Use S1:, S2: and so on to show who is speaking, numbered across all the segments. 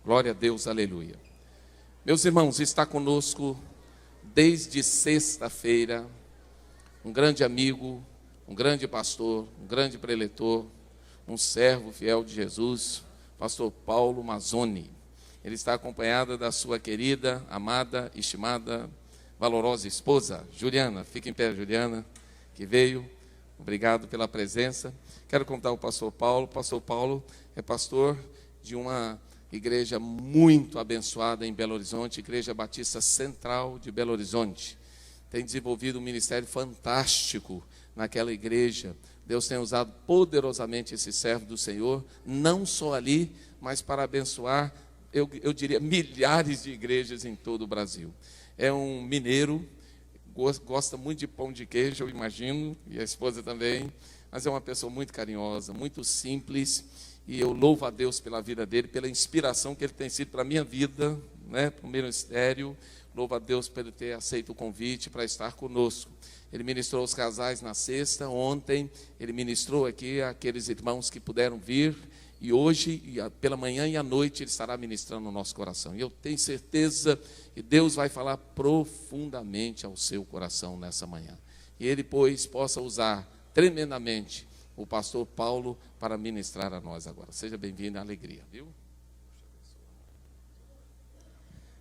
S1: Glória a Deus, aleluia. Meus irmãos, está conosco desde sexta-feira um grande amigo, um grande pastor, um grande preletor, um servo fiel de Jesus, pastor Paulo Mazzoni. Ele está acompanhado da sua querida, amada, estimada, valorosa esposa, Juliana. Fica em pé, Juliana, que veio. Obrigado pela presença. Quero contar o pastor Paulo. Pastor Paulo é pastor de uma igreja muito abençoada em Belo Horizonte, Igreja Batista Central de Belo Horizonte. Tem desenvolvido um ministério fantástico naquela igreja. Deus tem usado poderosamente esse servo do Senhor, não só ali, mas para abençoar, eu diria, milhares de igrejas em todo o Brasil. É um mineiro, gosta muito de pão de queijo, eu imagino, e a esposa também, mas é uma pessoa muito carinhosa, muito simples, e eu louvo a Deus pela vida dele, pela inspiração que ele tem sido para a minha vida, para o ministério. Louvo a Deus por ele ter aceito o convite para estar conosco. Ele ministrou os casais na sexta, ontem ele ministrou aqui aqueles irmãos que puderam vir, e hoje, pela manhã e à noite, ele estará ministrando no nosso coração. E eu tenho certeza que Deus vai falar profundamente ao seu coração nessa manhã. E ele, pois, possa usar tremendamente o pastor Paulo para ministrar a nós agora. Seja bem-vindo, à alegria, viu?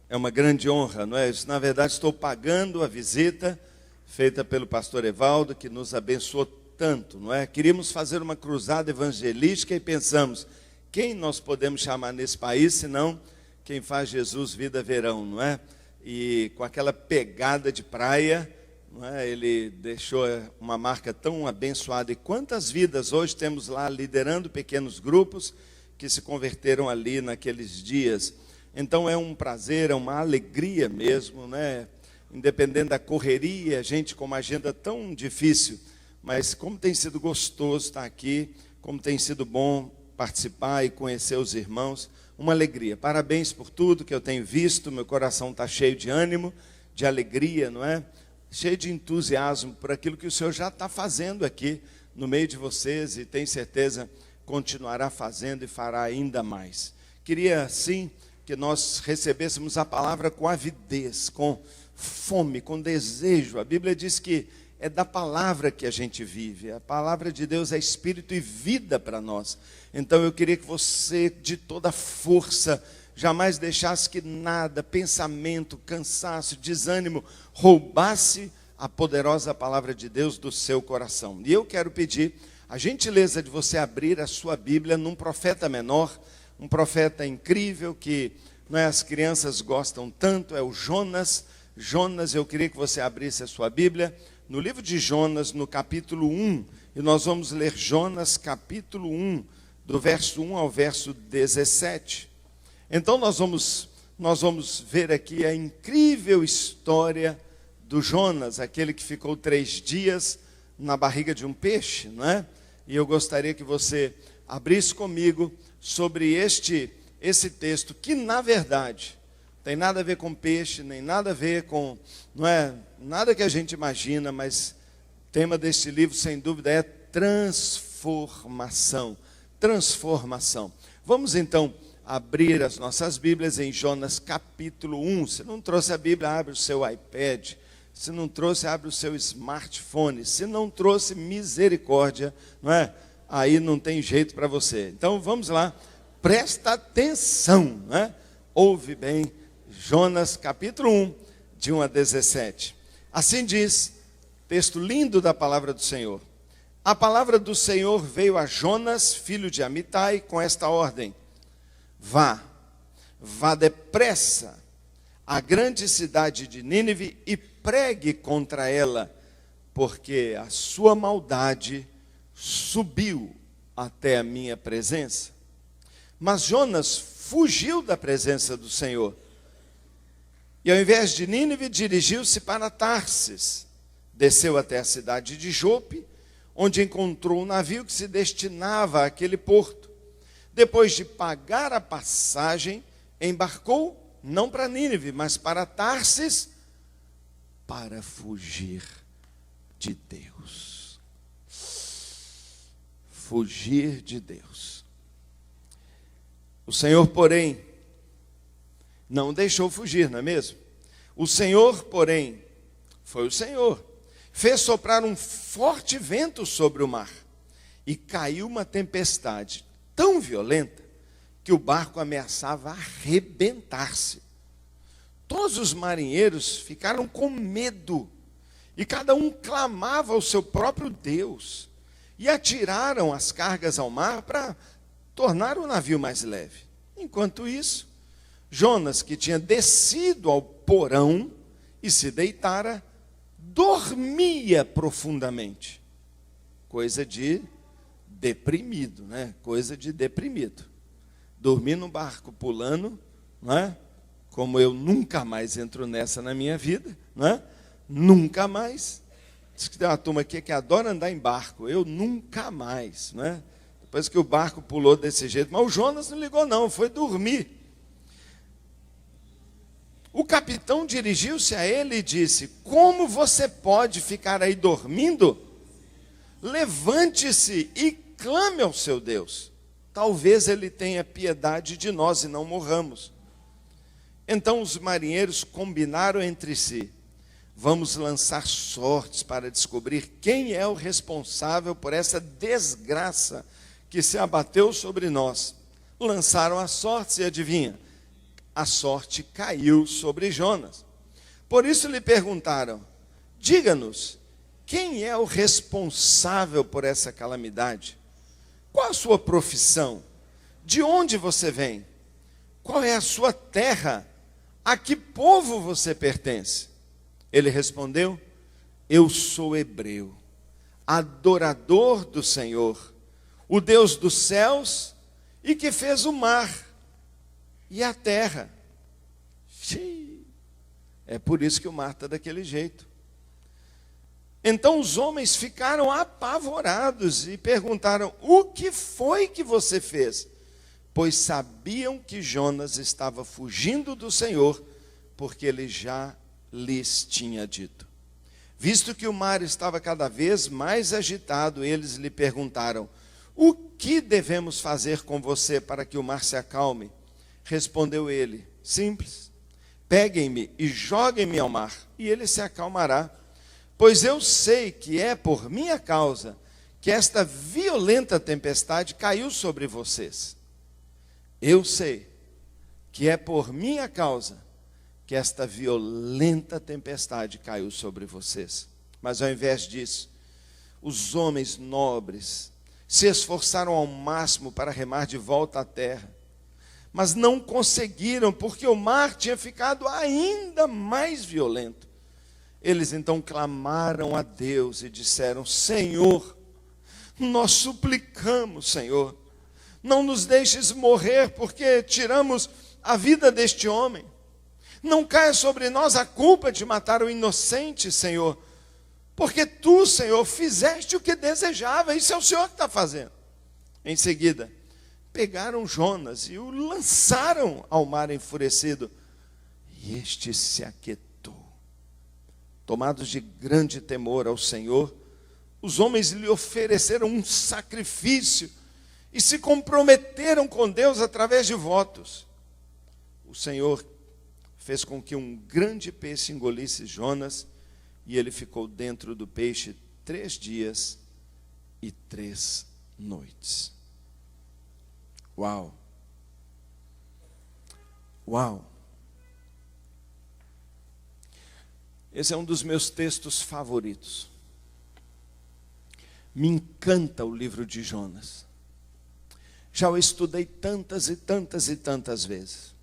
S2: É uma grande honra, não é? Na verdade, estou pagando a visita feita pelo pastor Evaldo, que nos abençoou tanto, não é? Queríamos fazer uma cruzada evangelística e pensamos, quem nós podemos chamar nesse país, senão quem faz Jesus vida verão, não é? E com aquela pegada de praia, não é? Ele deixou uma marca tão abençoada. E quantas vidas hoje temos lá liderando pequenos grupos que se converteram ali naqueles dias. Então é um prazer, é uma alegria mesmo, né? Independente da correria, gente com uma agenda tão difícil, mas como tem sido gostoso estar aqui, como tem sido bom participar e conhecer os irmãos, uma alegria. Parabéns por tudo que eu tenho visto, meu coração está cheio de ânimo, de alegria, não é? Cheio de entusiasmo por aquilo que o Senhor já está fazendo aqui no meio de vocês e tenho certeza continuará fazendo e fará ainda mais. Queria, sim, que nós recebêssemos a palavra com avidez, com fome, com desejo. A Bíblia diz que é da palavra que a gente vive. A palavra de Deus é espírito e vida para nós. Então eu queria que você, de toda força, jamais deixasse que nada, pensamento, cansaço, desânimo, roubasse a poderosa palavra de Deus do seu coração. E eu quero pedir a gentileza de você abrir a sua Bíblia num profeta menor, um profeta incrível que as crianças gostam tanto, é o Jonas. Jonas, eu queria que você abrisse a sua Bíblia no livro de Jonas, no capítulo 1, e nós vamos ler Jonas, capítulo 1, do verso 1 ao verso 17. Então nós vamos ver aqui a incrível história do Jonas, aquele que ficou 3 dias na barriga de um peixe, não é? E eu gostaria que você abrisse comigo sobre esse texto, que na verdade tem nada a ver com peixe, nem nada a ver com, nada que a gente imagina, mas o tema deste livro, sem dúvida, é transformação. Transformação. Vamos então abrir as nossas Bíblias em Jonas capítulo 1. Se não trouxe a Bíblia, abre o seu iPad. Se não trouxe, abre o seu smartphone. Se não trouxe, misericórdia, aí não tem jeito para você. Então vamos lá, presta atenção, ouve bem, Jonas capítulo 1, de 1 a 17. Assim diz, texto lindo da palavra do Senhor. A palavra do Senhor veio a Jonas, filho de Amitai, com esta ordem: vá depressa à grande cidade de Nínive e pregue contra ela, porque a sua maldade subiu até a minha presença. Mas Jonas fugiu da presença do Senhor. E ao invés de Nínive, dirigiu-se para Tarsis. Desceu até a cidade de Jope, onde encontrou um navio que se destinava àquele porto. Depois de pagar a passagem, embarcou, não para Nínive, mas para Tarsis, para fugir de Deus. Fugir de Deus. O Senhor, porém, não deixou fugir, não é mesmo? O Senhor, porém, foi o Senhor, fez soprar um forte vento sobre o mar, e caiu uma tempestade tão violenta que o barco ameaçava arrebentar-se. Todos os marinheiros ficaram com medo, e cada um clamava ao seu próprio Deus, e atiraram as cargas ao mar para tornar o navio mais leve. Enquanto isso, Jonas, que tinha descido ao porão e se deitara, dormia profundamente. Coisa de deprimido, né? Coisa de deprimido. Dormir no barco pulando, não é? Como eu nunca mais entro nessa na minha vida, não é? Nunca mais. Diz que tem uma turma aqui que adora andar em barco. Eu nunca mais, não é? Depois que o barco pulou desse jeito. Mas o Jonas não ligou não, foi dormir. O capitão dirigiu-se a ele e disse: como você pode ficar aí dormindo? Levante-se e clame ao seu Deus. Talvez ele tenha piedade de nós e não morramos. Então os marinheiros combinaram entre si: vamos lançar sortes para descobrir quem é o responsável por essa desgraça que se abateu sobre nós. Lançaram as sortes e adivinha? A sorte caiu sobre Jonas. Por isso lhe perguntaram: diga-nos, quem é o responsável por essa calamidade? Qual a sua profissão? De onde você vem? Qual é a sua terra? A que povo você pertence? Ele respondeu: eu sou hebreu, adorador do Senhor, o Deus dos céus e que fez o mar e a terra. É por isso que o mar está daquele jeito. Então os homens ficaram apavorados e perguntaram: o que foi que você fez? Pois sabiam que Jonas estava fugindo do Senhor, porque ele já lhes tinha dito. Visto que o mar estava cada vez mais agitado, eles lhe perguntaram: o que devemos fazer com você para que o mar se acalme? Respondeu ele: simples, peguem-me e joguem-me ao mar, e ele se acalmará. Pois eu sei que é por minha causa que esta violenta tempestade caiu sobre vocês. Eu sei que é por minha causa que esta violenta tempestade caiu sobre vocês. Mas ao invés disso, os homens nobres se esforçaram ao máximo para remar de volta à terra, mas não conseguiram, porque o mar tinha ficado ainda mais violento. Eles então clamaram a Deus e disseram: Senhor, nós suplicamos, Senhor, não nos deixes morrer, porque tiramos a vida deste homem. Não caia sobre nós a culpa de matar o inocente, Senhor, porque tu, Senhor, fizeste o que desejava, isso é o Senhor que está fazendo. Em seguida, pegaram Jonas e o lançaram ao mar enfurecido, e este se aquietou. Tomados de grande temor ao Senhor, os homens lhe ofereceram um sacrifício e se comprometeram com Deus através de votos. O Senhor fez com que um grande peixe engolisse Jonas, e ele ficou dentro do peixe 3 dias e 3 noites. Uau! Uau! Esse é um dos meus textos favoritos. Me encanta o livro de Jonas. Já o estudei tantas e tantas e tantas vezes.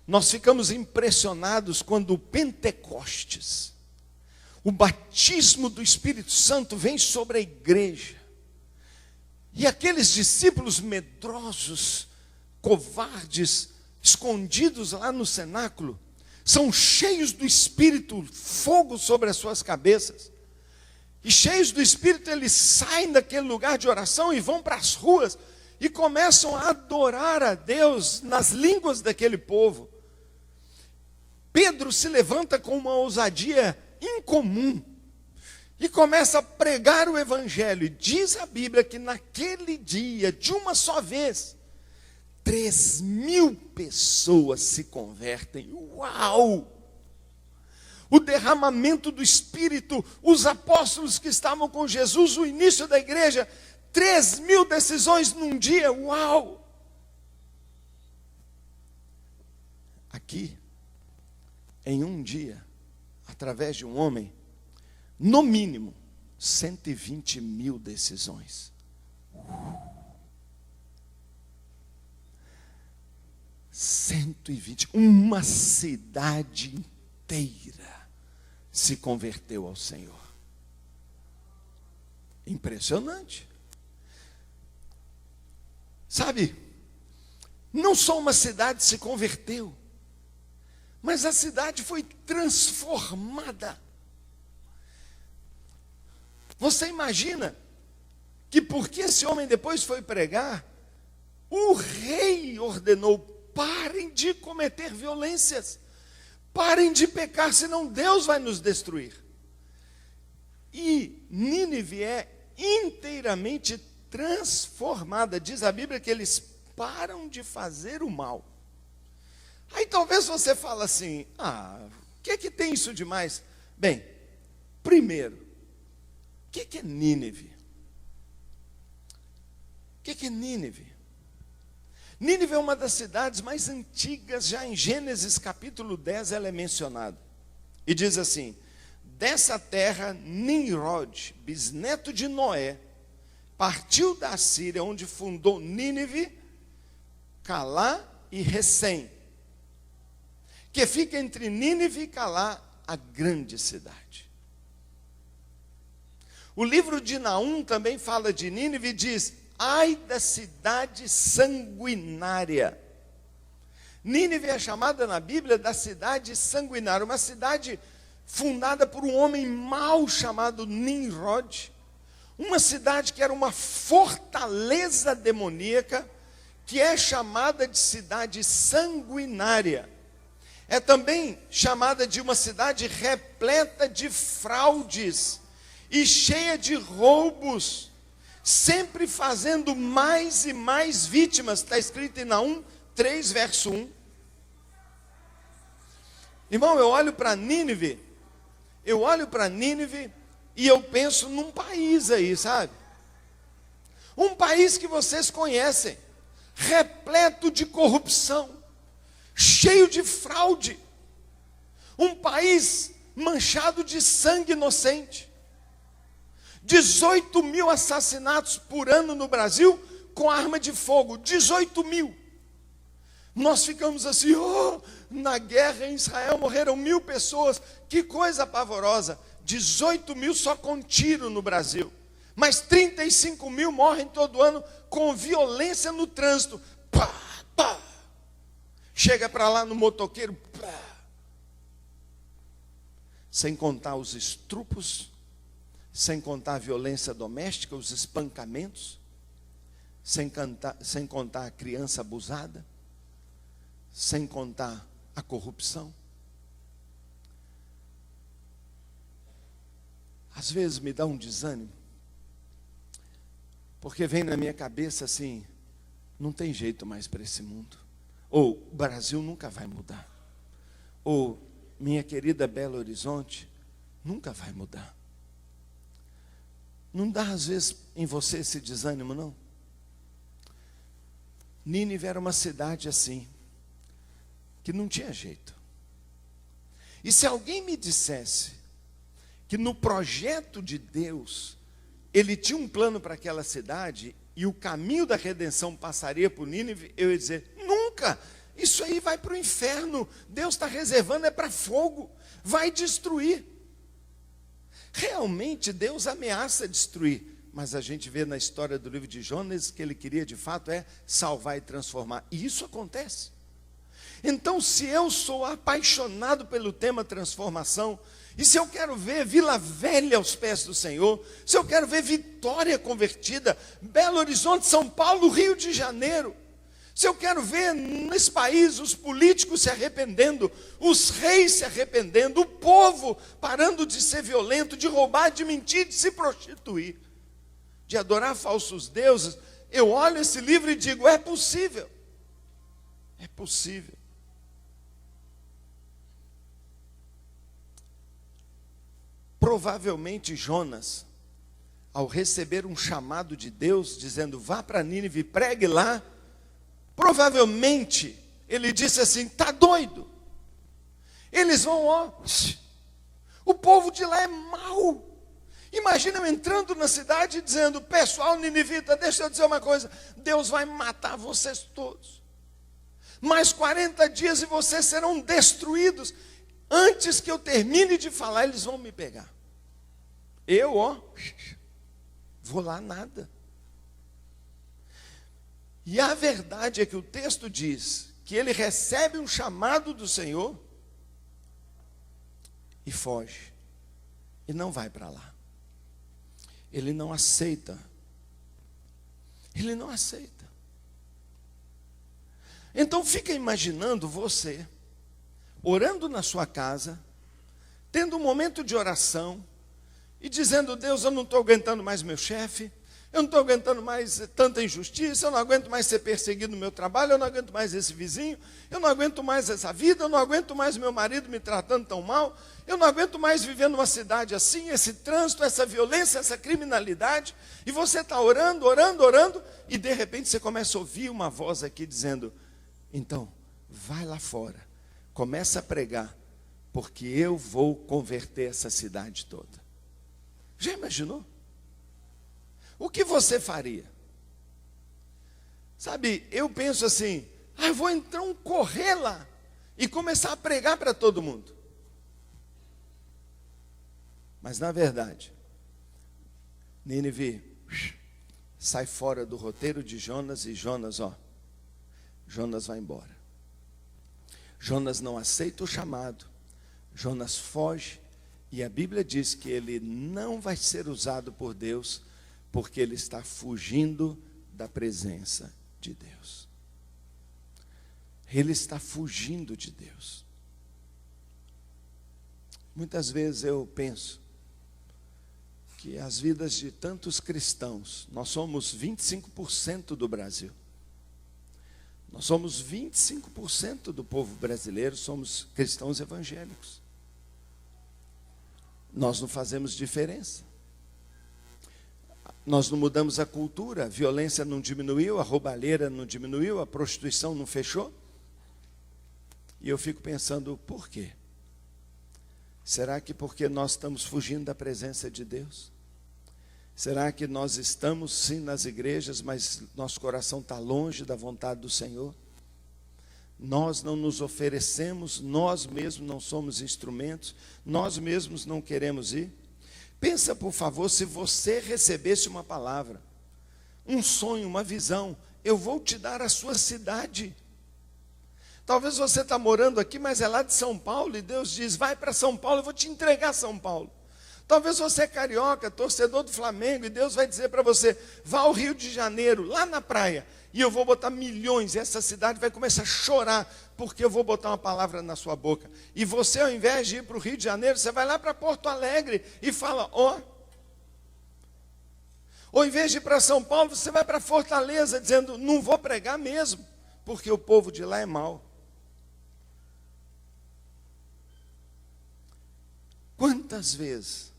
S2: Nós ficamos impressionados quando o Pentecostes, o batismo do Espírito Santo, vem sobre a igreja. E aqueles discípulos medrosos, covardes, escondidos lá no cenáculo, são cheios do Espírito, fogo sobre as suas cabeças. E cheios do Espírito, eles saem daquele lugar de oração e vão para as ruas e começam a adorar a Deus nas línguas daquele povo. Pedro se levanta com uma ousadia incomum e começa a pregar o Evangelho. E diz a Bíblia que naquele dia, de uma só vez, 3.000 pessoas se convertem. Uau! O derramamento do Espírito, os apóstolos que estavam com Jesus, o início da igreja, 3.000 decisões num dia. Uau! Aqui, em um dia, através de um homem, no mínimo, 120.000 decisões. 120, uma cidade inteira se converteu ao Senhor. Impressionante. Sabe, não só uma cidade se converteu, mas a cidade foi transformada. Você imagina que porque esse homem depois foi pregar, o rei ordenou: parem de cometer violências, parem de pecar, senão Deus vai nos destruir. E Nínive é inteiramente transformada. Diz a Bíblia que eles param de fazer o mal. Aí talvez você fale assim: o que é que tem isso demais? Bem, primeiro, o que é Nínive? O que é Nínive? Nínive é uma das cidades mais antigas. Já em Gênesis capítulo 10 ela é mencionada. E diz assim: dessa terra Nimrod, bisneto de Noé, partiu da Síria, onde fundou Nínive, Calá e Recém, que fica entre Nínive e Calá, a grande cidade. O livro de Naum também fala de Nínive e diz: ai da cidade sanguinária. Nínive é chamada na Bíblia da cidade sanguinária, uma cidade fundada por um homem mau chamado Nimrod, uma cidade que era uma fortaleza demoníaca, que é chamada de cidade sanguinária. É também chamada de uma cidade repleta de fraudes e cheia de roubos, sempre fazendo mais e mais vítimas. Está escrito em Naum 3, verso 1. Irmão, eu olho para Nínive e eu penso num país aí, sabe? Um país que vocês conhecem, repleto de corrupção, cheio de fraude, um país manchado de sangue inocente, 18.000 assassinatos por ano no Brasil com arma de fogo, 18.000. Nós ficamos assim: na guerra em Israel morreram 1.000 pessoas, que coisa pavorosa. 18.000 só com tiro no Brasil, mas 35.000 morrem todo ano com violência no trânsito. Pá, pá. Chega para lá no motoqueiro, pá. Sem contar os estrupos, sem contar a violência doméstica, os espancamentos, sem contar a criança abusada, sem contar a corrupção. Às vezes me dá um desânimo, porque vem na minha cabeça assim: não tem jeito mais para esse mundo. Ou o Brasil nunca vai mudar. Ou minha querida Belo Horizonte nunca vai mudar. Não dá às vezes em você esse desânimo, não? Nínive era uma cidade assim, que não tinha jeito. E se alguém me dissesse que no projeto de Deus, Ele tinha um plano para aquela cidade, e o caminho da redenção passaria por Nínive, eu ia dizer: nunca, isso aí vai para o inferno, Deus está reservando, é para fogo, vai destruir. Realmente Deus ameaça destruir, mas a gente vê na história do livro de Jonas que Ele queria de fato salvar e transformar, e isso acontece. Então, se eu sou apaixonado pelo tema transformação, e se eu quero ver Vila Velha aos pés do Senhor, se eu quero ver Vitória convertida, Belo Horizonte, São Paulo, Rio de Janeiro, se eu quero ver nesse país os políticos se arrependendo, os reis se arrependendo, o povo parando de ser violento, de roubar, de mentir, de se prostituir, de adorar falsos deuses, eu olho esse livro e digo: é possível. É possível. Provavelmente Jonas, ao receber um chamado de Deus, dizendo, vá para Nínive e pregue lá, provavelmente ele disse assim, está doido. Eles vão, o povo de lá é mau. Imagina eu entrando na cidade e dizendo, pessoal ninivita, deixa eu dizer uma coisa, Deus vai matar vocês todos. Mais 40 dias e vocês serão destruídos. Antes que eu termine de falar, eles vão me pegar. Eu, vou lá nada. E a verdade é que o texto diz que ele recebe um chamado do Senhor e foge. E não vai para lá. Ele não aceita. Ele não aceita. Então fica imaginando você, orando na sua casa, tendo um momento de oração, e dizendo, Deus, eu não estou aguentando mais meu chefe, eu não estou aguentando mais tanta injustiça, eu não aguento mais ser perseguido no meu trabalho, eu não aguento mais esse vizinho, eu não aguento mais essa vida, eu não aguento mais meu marido me tratando tão mal, eu não aguento mais viver numa cidade assim, esse trânsito, essa violência, essa criminalidade, e você está orando, orando, orando, e de repente você começa a ouvir uma voz aqui dizendo, então, vai lá fora, começa a pregar, porque eu vou converter essa cidade toda. Já imaginou? O que você faria? Sabe, eu penso assim, eu vou então correr lá e começar a pregar para todo mundo. Mas na verdade, Nínive sai fora do roteiro de Jonas e Jonas, Jonas vai embora. Jonas não aceita o chamado, Jonas foge, e a Bíblia diz que ele não vai ser usado por Deus, porque ele está fugindo da presença de Deus. Ele está fugindo de Deus. Muitas vezes eu penso que as vidas de tantos cristãos, nós somos 25% do Brasil. Nós somos 25% do povo brasileiro, somos cristãos evangélicos. Nós não fazemos diferença. Nós não mudamos a cultura, a violência não diminuiu, a roubalheira não diminuiu, a prostituição não fechou. E eu fico pensando, por quê? Será que porque nós estamos fugindo da presença de Deus? Será que nós estamos sim nas igrejas, mas nosso coração está longe da vontade do Senhor? Nós não nos oferecemos, nós mesmos não somos instrumentos, nós mesmos não queremos ir? Pensa, por favor, se você recebesse uma palavra, um sonho, uma visão, eu vou te dar a sua cidade. Talvez você está morando aqui, mas é lá de São Paulo, e Deus diz, vai para São Paulo, eu vou te entregar São Paulo. Talvez você é carioca, torcedor do Flamengo, e Deus vai dizer para você, vá ao Rio de Janeiro, lá na praia, e eu vou botar milhões, e essa cidade vai começar a chorar, porque eu vou botar uma palavra na sua boca. E você, ao invés de ir para o Rio de Janeiro, você vai lá para Porto Alegre e fala, ou ao invés de ir para São Paulo, você vai para Fortaleza, dizendo, não vou pregar mesmo, porque o povo de lá é mau. Quantas vezes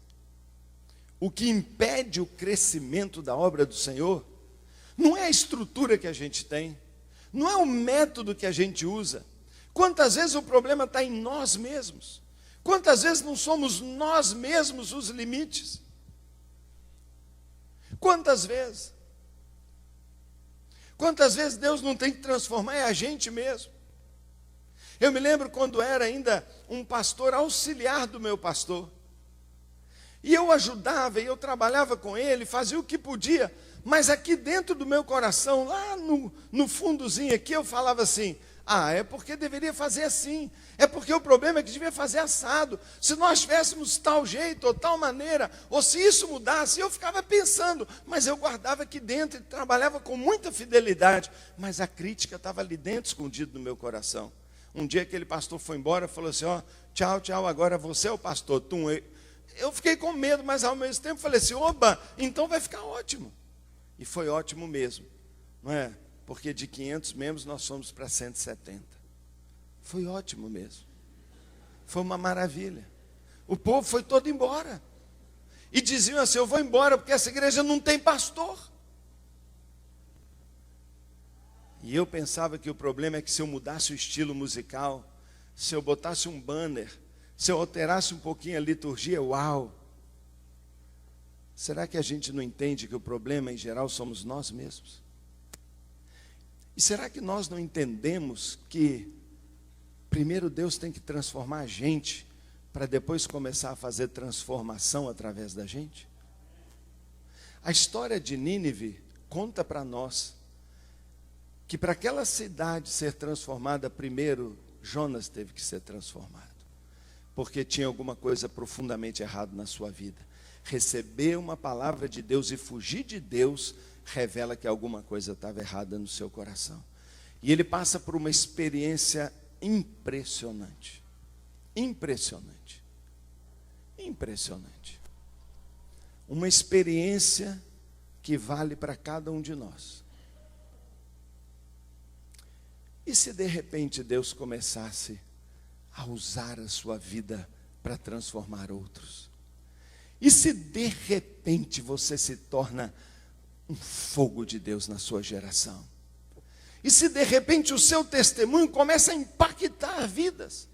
S2: o que impede o crescimento da obra do Senhor não é a estrutura que a gente tem, não é o método que a gente usa. Quantas vezes o problema está em nós mesmos? Quantas vezes não somos nós mesmos os limites? Quantas vezes? Quantas vezes Deus não tem que transformar a gente mesmo? Eu me lembro quando era ainda um pastor auxiliar do meu pastor. E eu ajudava, e eu trabalhava com ele, fazia o que podia. Mas aqui dentro do meu coração, lá no fundozinho aqui, eu falava assim, é porque deveria fazer assim. É porque o problema é que devia fazer assado. Se nós tivéssemos tal jeito, ou tal maneira, ou se isso mudasse, eu ficava pensando. Mas eu guardava aqui dentro e trabalhava com muita fidelidade. Mas a crítica estava ali dentro, escondido no meu coração. Um dia aquele pastor foi embora, falou assim, tchau, tchau, agora você é o pastor. Eu fiquei com medo, mas ao mesmo tempo falei assim, oba, então vai ficar ótimo. E foi ótimo mesmo, não é? porque de 500 membros nós fomos para 170. Foi ótimo mesmo. Foi uma maravilha. O povo foi todo embora. E diziam assim: eu vou embora porque essa igreja não tem pastor. E eu pensava que o problema é que se eu mudasse o estilo musical, se eu botasse um banner, se eu alterasse um pouquinho a liturgia, uau! Será que a gente não entende que o problema em geral somos nós mesmos? E será que nós não entendemos que primeiro Deus tem que transformar a gente para depois começar a fazer transformação através da gente? A história de Nínive conta para nós que para aquela cidade ser transformada, primeiro Jonas teve que ser transformado, porque tinha alguma coisa profundamente errada na sua vida. Receber uma palavra de Deus e fugir de Deus revela que alguma coisa estava errada no seu coração. E ele passa por uma experiência impressionante. Impressionante. Impressionante. Uma experiência que vale para cada um de nós. E se de repente Deus começasse a usar a sua vida para transformar outros? E se de repente você se torna um fogo de Deus na sua geração? E se de repente o seu testemunho começa a impactar vidas?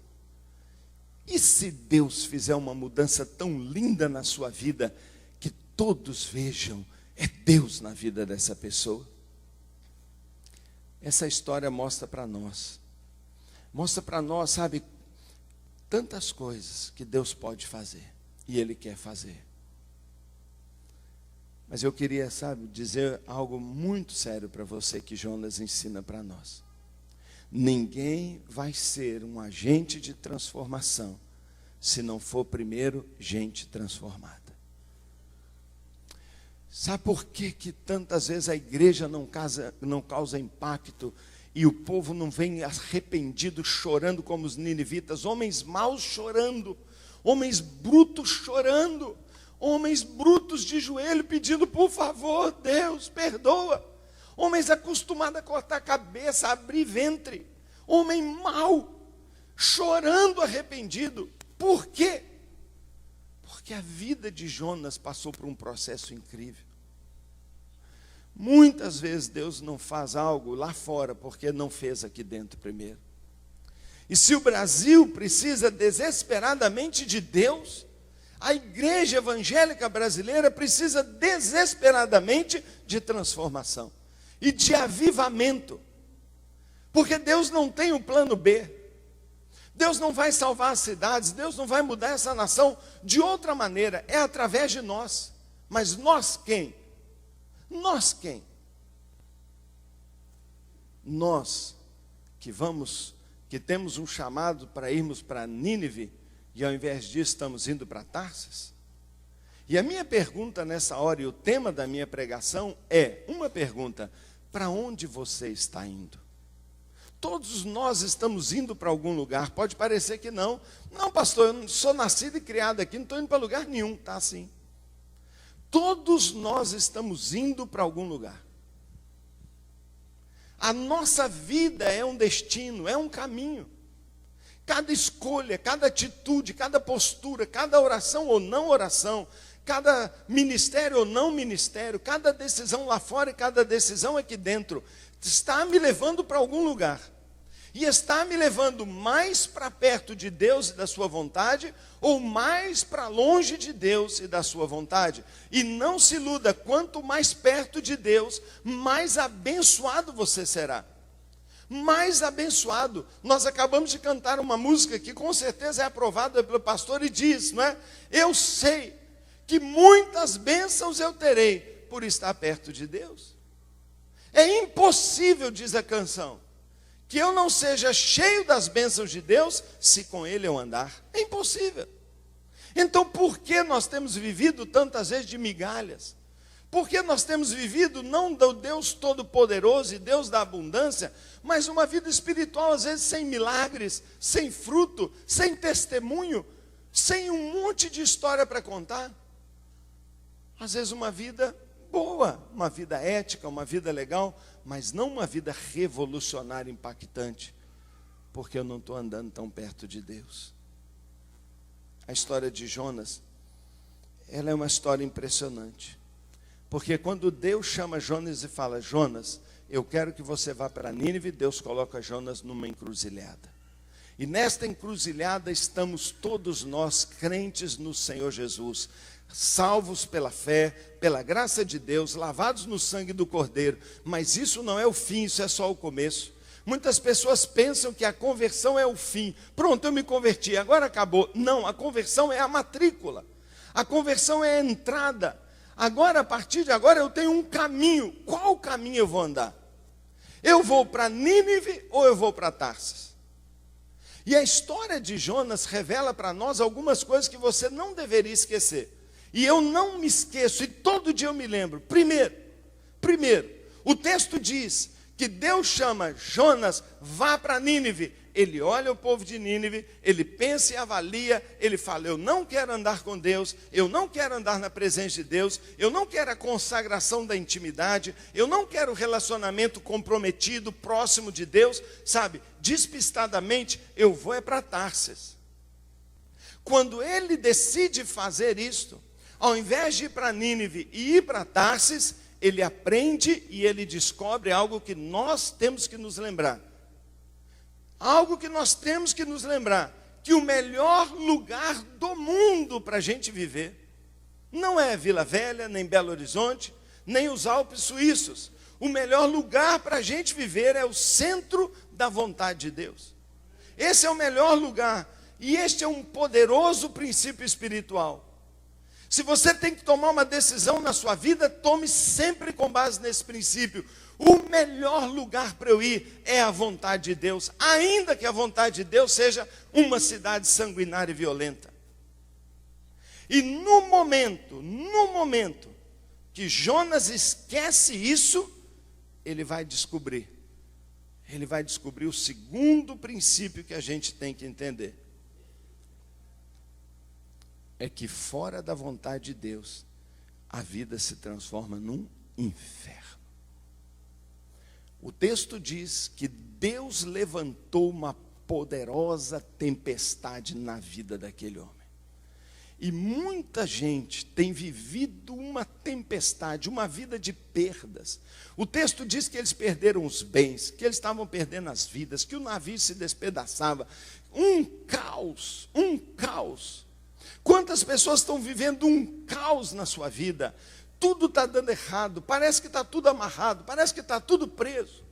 S2: E se Deus fizer uma mudança tão linda na sua vida, que todos vejam, é Deus na vida dessa pessoa? Essa história mostra para nós, sabe, tantas coisas que Deus pode fazer, e Ele quer fazer. Mas eu queria, sabe, dizer algo muito sério para você que Jonas ensina para nós. Ninguém vai ser um agente de transformação se não for primeiro gente transformada. Sabe por que tantas vezes a igreja não causa impacto e o povo não vem arrependido, chorando como os ninivitas? Homens maus chorando, homens brutos chorando, homens brutos de joelho pedindo: por favor, Deus, perdoa. Homens acostumados a cortar a cabeça, a abrir ventre. Homem mau, chorando arrependido. Por quê? Porque a vida de Jonas passou por um processo incrível. Muitas vezes Deus não faz algo lá fora porque não fez aqui dentro primeiro. E se o Brasil precisa desesperadamente de Deus, a igreja evangélica brasileira precisa desesperadamente de transformação e de avivamento. Porque Deus não tem um plano B. Deus não vai salvar as cidades, Deus não vai mudar essa nação de outra maneira, é através de nós. Mas nós quem? Nós quem? Nós que temos um chamado para irmos para Nínive, e ao invés disso estamos indo para Tarsis? E a minha pergunta nessa hora, e o tema da minha pregação é uma pergunta: para onde você está indo? Todos nós estamos indo para algum lugar. Pode parecer que não. Não, pastor, eu não sou nascido e criado aqui, não estou indo para lugar nenhum. Está assim. Todos nós estamos indo para algum lugar. A nossa vida é um destino, é um caminho. Cada escolha, cada atitude, cada postura, cada oração ou não oração, cada ministério ou não ministério, cada decisão lá fora e cada decisão aqui dentro, está me levando para algum lugar. E está me levando mais para perto de Deus e da sua vontade, ou mais para longe de Deus e da sua vontade. E não se iluda, quanto mais perto de Deus, mais abençoado você será. Mais abençoado. Nós acabamos de cantar uma música que com certeza é aprovada pelo pastor e diz, não é? Eu sei que muitas bênçãos eu terei por estar perto de Deus. É impossível, diz a canção, que eu não seja cheio das bênçãos de Deus se com Ele eu andar. É impossível. Então por que nós temos vivido tantas vezes de migalhas? Por que nós temos vivido não do Deus Todo-Poderoso e Deus da abundância, mas uma vida espiritual às vezes sem milagres, sem fruto, sem testemunho, sem um monte de história para contar? Às vezes uma vida boa, uma vida ética, uma vida legal, mas não uma vida revolucionária, impactante, porque eu não estou andando tão perto de Deus. A história de Jonas, ela é uma história impressionante, porque quando Deus chama Jonas e fala: Jonas, eu quero que você vá para Nínive, Deus coloca Jonas numa encruzilhada. E nesta encruzilhada estamos todos nós, crentes no Senhor Jesus, salvos pela fé, pela graça de Deus, lavados no sangue do Cordeiro. Mas isso não é o fim, isso é só o começo. Muitas pessoas pensam que a conversão é o fim. Pronto, eu me converti, agora acabou. Não, a conversão é a matrícula. A conversão é a entrada. Agora, a partir de agora, eu tenho um caminho. Qual caminho eu vou andar? Eu vou para Nínive ou eu vou para Tarsis? E a história de Jonas revela para nós algumas coisas que você não deveria esquecer. E eu não me esqueço, e todo dia eu me lembro. Primeiro, o texto diz que Deus chama Jonas, vá para Nínive. Ele olha o povo de Nínive, ele pensa e avalia, ele fala: eu não quero andar com Deus, eu não quero andar na presença de Deus, eu não quero a consagração da intimidade, eu não quero o relacionamento comprometido, próximo de Deus, sabe? Despistadamente, eu vou é para Tarsis. Quando ele decide fazer isto, ao invés de ir para Nínive e ir para Tarsis, ele aprende e ele descobre algo que nós temos que nos lembrar. Algo que nós temos que nos lembrar, que o melhor lugar do mundo para a gente viver, não é Vila Velha, nem Belo Horizonte, nem os Alpes suíços. O melhor lugar para a gente viver é o centro da vontade de Deus. Esse é o melhor lugar, e este é um poderoso princípio espiritual. Se você tem que tomar uma decisão na sua vida, tome sempre com base nesse princípio. O melhor lugar para eu ir é a vontade de Deus, ainda que a vontade de Deus seja uma cidade sanguinária e violenta. E no momento que Jonas esquece isso, ele vai descobrir o segundo princípio que a gente tem que entender. É que fora da vontade de Deus, a vida se transforma num inferno. O texto diz que Deus levantou uma poderosa tempestade na vida daquele homem. E muita gente tem vivido uma tempestade, uma vida de perdas. O texto diz que eles perderam os bens, que eles estavam perdendo as vidas, que o navio se despedaçava. Um caos, um caos. Quantas pessoas estão vivendo um caos na sua vida? Tudo está dando errado, parece que está tudo amarrado, parece que está tudo preso.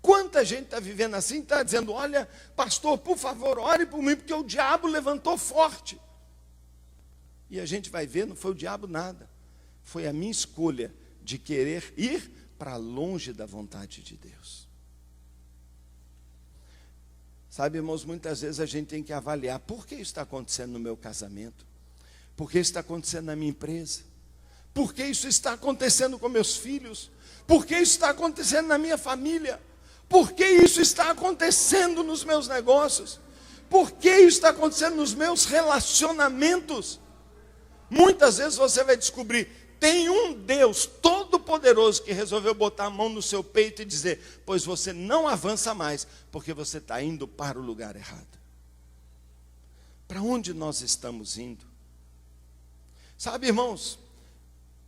S2: Quanta gente está vivendo assim, está dizendo: olha, pastor, por favor, ore por mim, porque o diabo levantou forte. E a gente vai ver, não foi o diabo nada. Foi a minha escolha de querer ir para longe da vontade de Deus. Sabe, irmãos, muitas vezes a gente tem que avaliar: por que isso está acontecendo no meu casamento? Por que isso está acontecendo na minha empresa? Por que isso está acontecendo com meus filhos? Por que isso está acontecendo na minha família? Por que isso está acontecendo nos meus negócios? Por que isso está acontecendo nos meus relacionamentos? Muitas vezes você vai descobrir: tem um Deus todo-poderoso que resolveu botar a mão no seu peito e dizer: pois você não avança mais, porque você está indo para o lugar errado. Para onde nós estamos indo? Sabe, irmãos,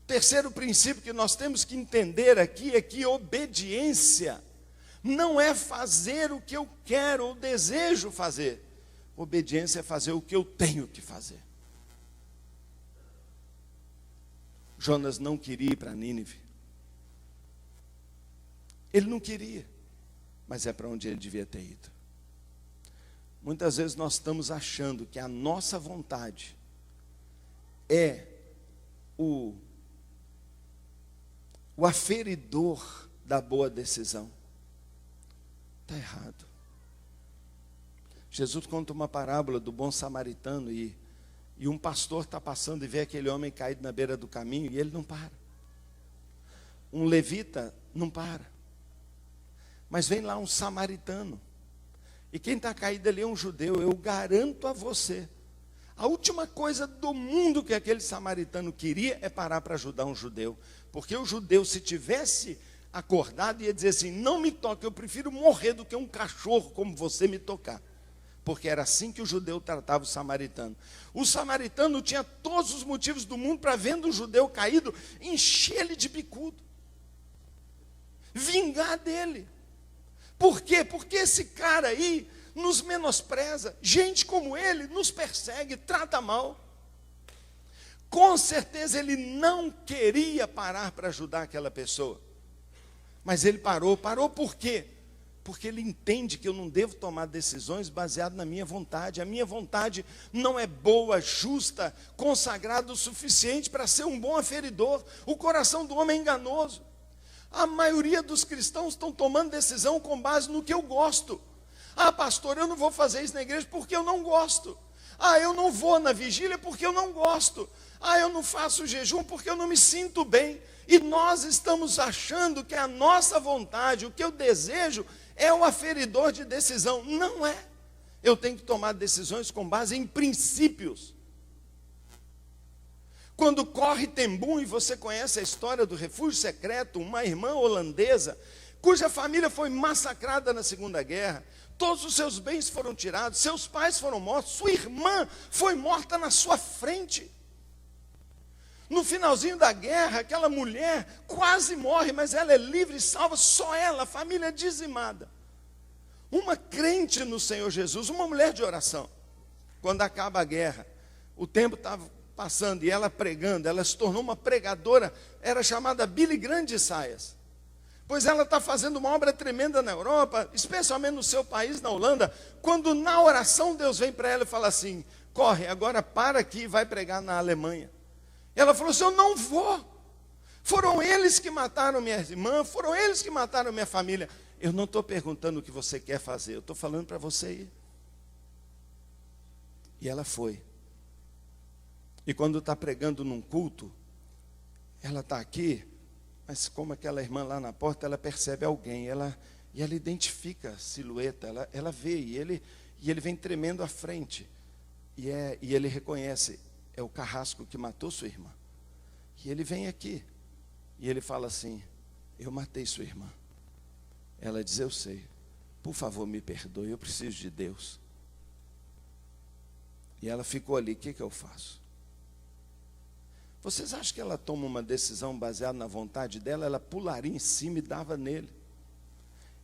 S2: terceiro princípio que nós temos que entender aqui é que obediência não é fazer o que eu quero ou desejo fazer. Obediência é fazer o que eu tenho que fazer. Jonas não queria ir para Nínive. Ele não queria, mas é para onde ele devia ter ido. Muitas vezes nós estamos achando que a nossa vontade é o aferidor da boa decisão. Está errado. Jesus conta uma parábola do bom samaritano e um pastor está passando e vê aquele homem caído na beira do caminho e ele não para. Um levita não para. Mas vem lá um samaritano. E quem está caído ali é um judeu. Eu garanto a você, A última coisa do mundo que aquele samaritano queria é parar para ajudar um judeu. Porque o judeu, se tivesse acordado, ia dizer assim: não me toque, eu prefiro morrer do que um cachorro como você me tocar. Porque era assim que o judeu tratava o samaritano. O samaritano tinha todos os motivos do mundo para, vendo um judeu caído, encher ele de bicudo. Vingar dele. Por quê? Porque esse cara aí nos menospreza. Gente como ele nos persegue, trata mal. Com certeza ele não queria parar para ajudar aquela pessoa. Mas ele parou. Parou por quê? Porque ele entende que eu não devo tomar decisões baseadas na minha vontade. A minha vontade não é boa, justa, consagrada o suficiente para ser um bom aferidor. O coração do homem é enganoso. A maioria dos cristãos estão tomando decisão com base no que eu gosto. Ah, pastor, eu não vou fazer isso na igreja porque eu não gosto. Ah, eu não vou na vigília porque eu não gosto. Ah, eu não faço jejum porque eu não me sinto bem. E nós estamos achando que a nossa vontade, o que eu desejo, é o aferidor de decisão. Não é. Eu tenho que tomar decisões com base em princípios. Quando corre Tembum, e você conhece a história do refúgio secreto, uma irmã holandesa, cuja família foi massacrada na Segunda Guerra, todos os seus bens foram tirados, seus pais foram mortos, sua irmã foi morta na sua frente. No finalzinho da guerra, aquela mulher quase morre, mas ela é livre e salva, só ela, a família dizimada. Uma crente no Senhor Jesus, uma mulher de oração. Quando acaba a guerra, o tempo estava passando e ela pregando, ela se tornou uma pregadora, era chamada Billy Graham de Saias. Pois ela está fazendo uma obra tremenda na Europa, especialmente no seu país, na Holanda, quando na oração Deus vem para ela e fala assim: corre, agora para aqui e vai pregar na Alemanha. Ela falou assim: eu não vou. Foram eles que mataram minha irmã, foram eles que mataram minha família. Eu não estou perguntando o que você quer fazer, eu estou falando para você ir. E ela foi. E quando está pregando num culto, ela está aqui, mas como aquela irmã lá na porta, ela percebe alguém, e ela identifica a silhueta, ela vê, e ele vem tremendo à frente, e ele reconhece: é o carrasco que matou sua irmã. E ele vem aqui, e ele fala assim: eu matei sua irmã. Ela diz: eu sei, por favor me perdoe, eu preciso de Deus. E ela ficou ali: o que eu faço? Vocês acham que ela toma uma decisão baseada na vontade dela? Ela pularia em cima e dava nele.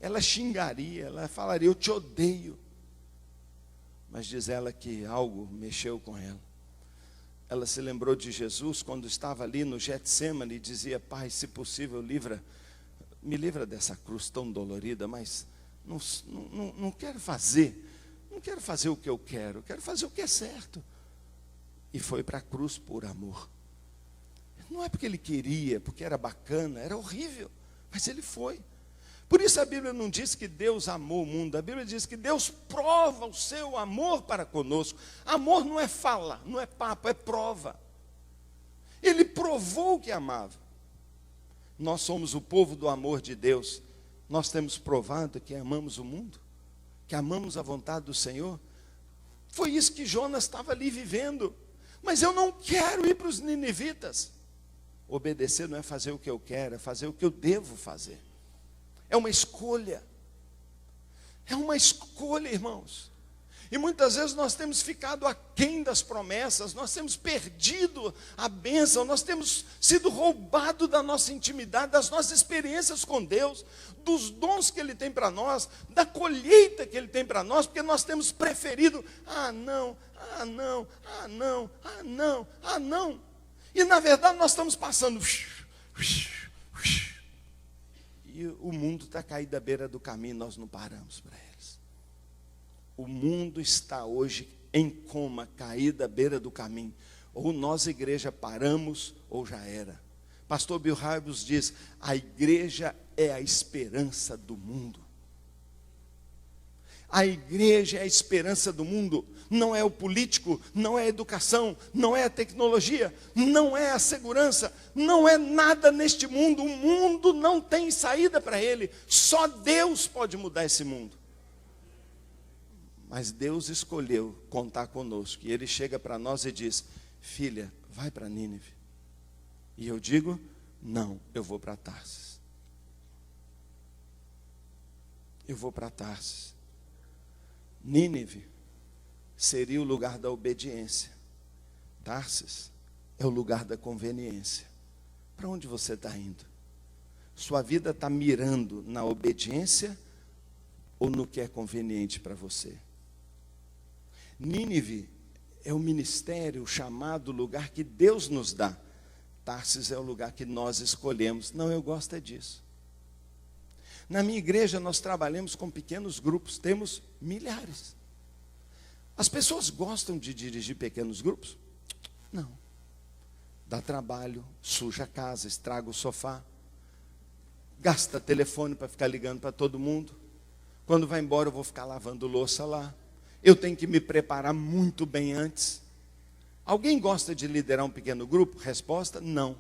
S2: Ela xingaria, ela falaria: eu te odeio. Mas diz ela que algo mexeu com ela. Ela se lembrou de Jesus quando estava ali no Getsêmani e dizia: Pai, se possível, me livra dessa cruz tão dolorida, mas não quero fazer o que eu quero fazer o que é certo. E foi para a cruz por amor. Não é porque ele queria, porque era bacana, era horrível, mas ele foi. Por isso a Bíblia não diz que Deus amou o mundo, a Bíblia diz que Deus prova o seu amor para conosco. Amor não é fala, não é papo, é prova. Ele provou que amava. Nós somos o povo do amor de Deus. Nós temos provado que amamos o mundo, que amamos a vontade do Senhor. Foi isso que Jonas estava ali vivendo. Mas eu não quero ir para os ninivitas. Obedecer não é fazer o que eu quero, é fazer o que eu devo fazer. É uma escolha. É uma escolha, irmãos. E muitas vezes nós temos ficado aquém das promessas, nós temos perdido a bênção, nós temos sido roubados da nossa intimidade, das nossas experiências com Deus, dos dons que Ele tem para nós, da colheita que Ele tem para nós, porque nós temos preferido: ah não. E na verdade nós estamos passando. E o mundo está caído à beira do caminho, nós não paramos para eles. O mundo está hoje em coma, caído à beira do caminho. Ou nós, igreja, paramos, ou já era. Pastor Bill Hybels diz: a igreja é a esperança do mundo. A igreja é a esperança do mundo. Não é o político, não é a educação, não é a tecnologia, não é a segurança, não é nada neste mundo. O mundo não tem saída para ele. Só Deus pode mudar esse mundo. Mas Deus escolheu contar conosco. E Ele chega para nós e diz: filha, vai para Nínive. E eu digo: não, eu vou para Tarsis. Eu vou para Tarsis. Nínive seria o lugar da obediência. Tarsis é o lugar da conveniência. Para onde você está indo? Sua vida está mirando na obediência ou no que é conveniente para você? Nínive é o ministério, o chamado, o lugar que Deus nos dá. Tarsis é o lugar que nós escolhemos. Não, eu gosto é disso. Na minha igreja nós trabalhamos com pequenos grupos, temos milhares. As pessoas gostam de dirigir pequenos grupos? Não. Dá trabalho, suja a casa, estraga o sofá, gasta telefone para ficar ligando para todo mundo. Quando vai embora eu vou ficar lavando louça lá. Eu tenho que me preparar muito bem antes. Alguém gosta de liderar um pequeno grupo? Resposta: não.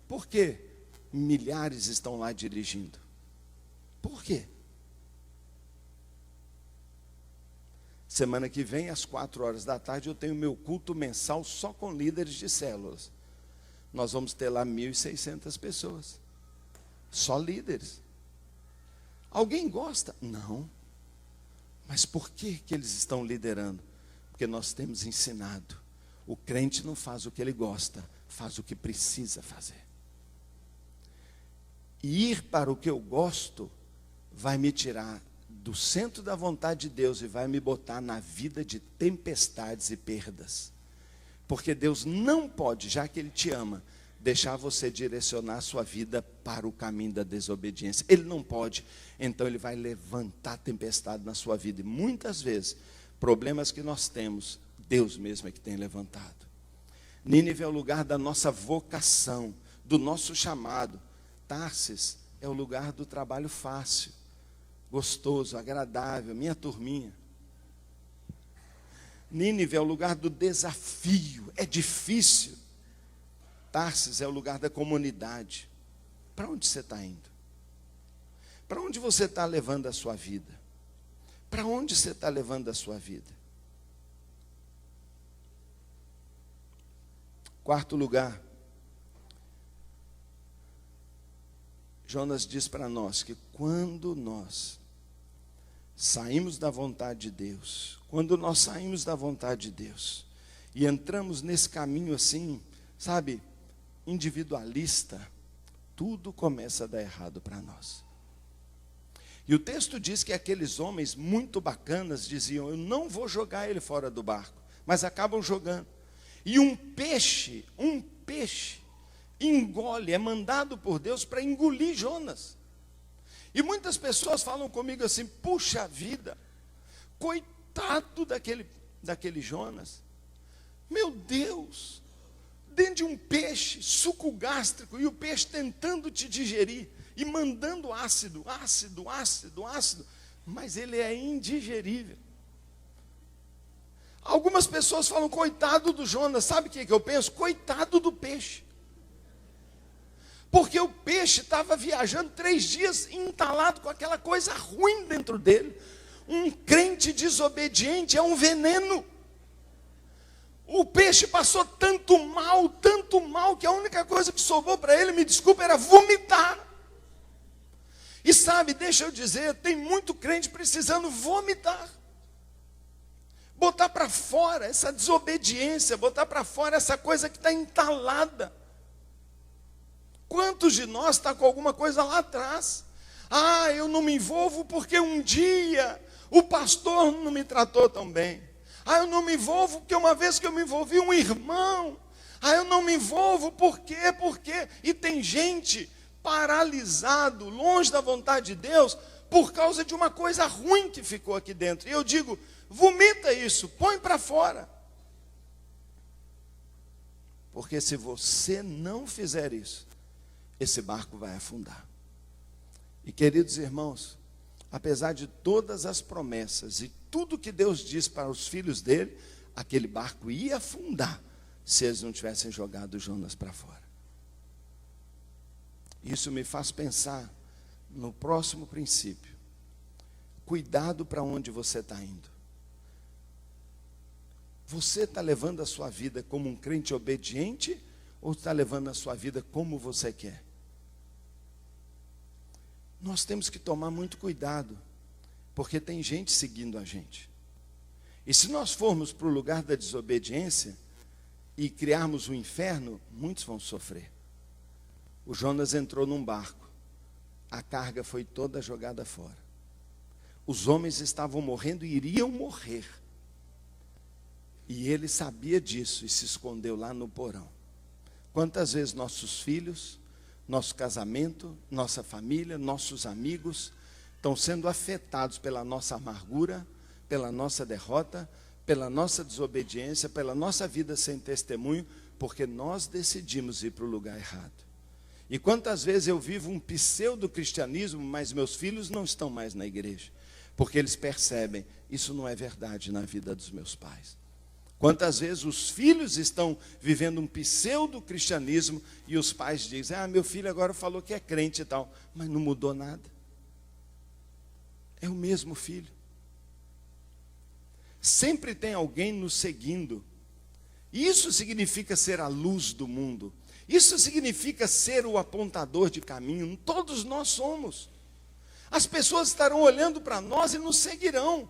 S2: Por quê? Milhares estão lá dirigindo. Por quê? Semana que vem, às 16h, eu tenho meu culto mensal só com líderes de células. Nós vamos ter lá 1.600 pessoas. Só líderes. Alguém gosta? Não. Mas por que eles estão liderando? Porque nós temos ensinado. O crente não faz o que ele gosta, faz o que precisa fazer. E ir para o que eu gosto vai me tirar do centro da vontade de Deus e vai me botar na vida de tempestades e perdas. Porque Deus não pode, já que Ele te ama, deixar você direcionar a sua vida para o caminho da desobediência. Ele não pode. Então Ele vai levantar tempestade na sua vida. E muitas vezes, problemas que nós temos, Deus mesmo é que tem levantado. Nínive é o lugar da nossa vocação, do nosso chamado. Tarsis é o lugar do trabalho fácil, gostoso, agradável, minha turminha. Nínive é o lugar do desafio, é difícil. Tarsis é o lugar da comunidade. Para onde você está indo? Para onde você está levando a sua vida? Para onde você está levando a sua vida? Quarto lugar, Jonas diz para nós que quando nós saímos da vontade de Deus, quando nós saímos da vontade de Deus e entramos nesse caminho assim, sabe, individualista, tudo começa a dar errado para nós. E o texto diz que aqueles homens muito bacanas diziam: eu não vou jogar ele fora do barco, mas acabam jogando. E um peixe engole, é mandado por Deus para engolir Jonas. E muitas pessoas falam comigo assim: puxa vida, coitado daquele Jonas. Meu Deus, dentro de um peixe, suco gástrico, e o peixe tentando te digerir, e mandando ácido, mas ele é indigerível. Algumas pessoas falam: coitado do Jonas. Sabe o que eu penso? Coitado do peixe. Porque o peixe estava viajando 3 dias entalado com aquela coisa ruim dentro dele. Um crente desobediente é um veneno. O peixe passou tanto mal, que a única coisa que sobrou para ele, me desculpa, era vomitar. E sabe, deixa eu dizer, tem muito crente precisando vomitar. Botar para fora essa desobediência, botar para fora essa coisa que está entalada. Quantos de nós está com alguma coisa lá atrás? Ah, eu não me envolvo porque um dia o pastor não me tratou tão bem. Ah, eu não me envolvo porque uma vez que eu me envolvi, um irmão. Ah, eu não me envolvo porque. E tem gente paralisado, longe da vontade de Deus, por causa de uma coisa ruim que ficou aqui dentro. E eu digo: vomita isso, põe para fora. Porque se você não fizer isso, esse barco vai afundar. E queridos irmãos, apesar de todas as promessas e tudo que Deus diz para os filhos dele, aquele barco ia afundar se eles não tivessem jogado Jonas para fora. Isso me faz pensar no próximo princípio. Cuidado para onde você está indo. Você está levando a sua vida como um crente obediente ou está levando a sua vida como você quer? Nós temos que tomar muito cuidado, porque tem gente seguindo a gente. E se nós formos para o lugar da desobediência e criarmos o inferno, muitos vão sofrer. O Jonas entrou num barco, a carga foi toda jogada fora. Os homens estavam morrendo e iriam morrer. E ele sabia disso e se escondeu lá no porão. Quantas vezes nossos filhos, nosso casamento, nossa família, nossos amigos estão sendo afetados pela nossa amargura, pela nossa derrota, pela nossa desobediência, pela nossa vida sem testemunho, porque nós decidimos ir para o lugar errado. E quantas vezes eu vivo um pseudo-cristianismo, mas meus filhos não estão mais na igreja, porque eles percebem, isso não é verdade na vida dos meus pais. Quantas vezes os filhos estão vivendo um pseudo-cristianismo e os pais dizem, meu filho agora falou que é crente e tal, mas não mudou nada. É o mesmo filho. Sempre tem alguém nos seguindo. Isso significa ser a luz do mundo. Isso significa ser o apontador de caminho. Todos nós somos. As pessoas estarão olhando para nós e nos seguirão.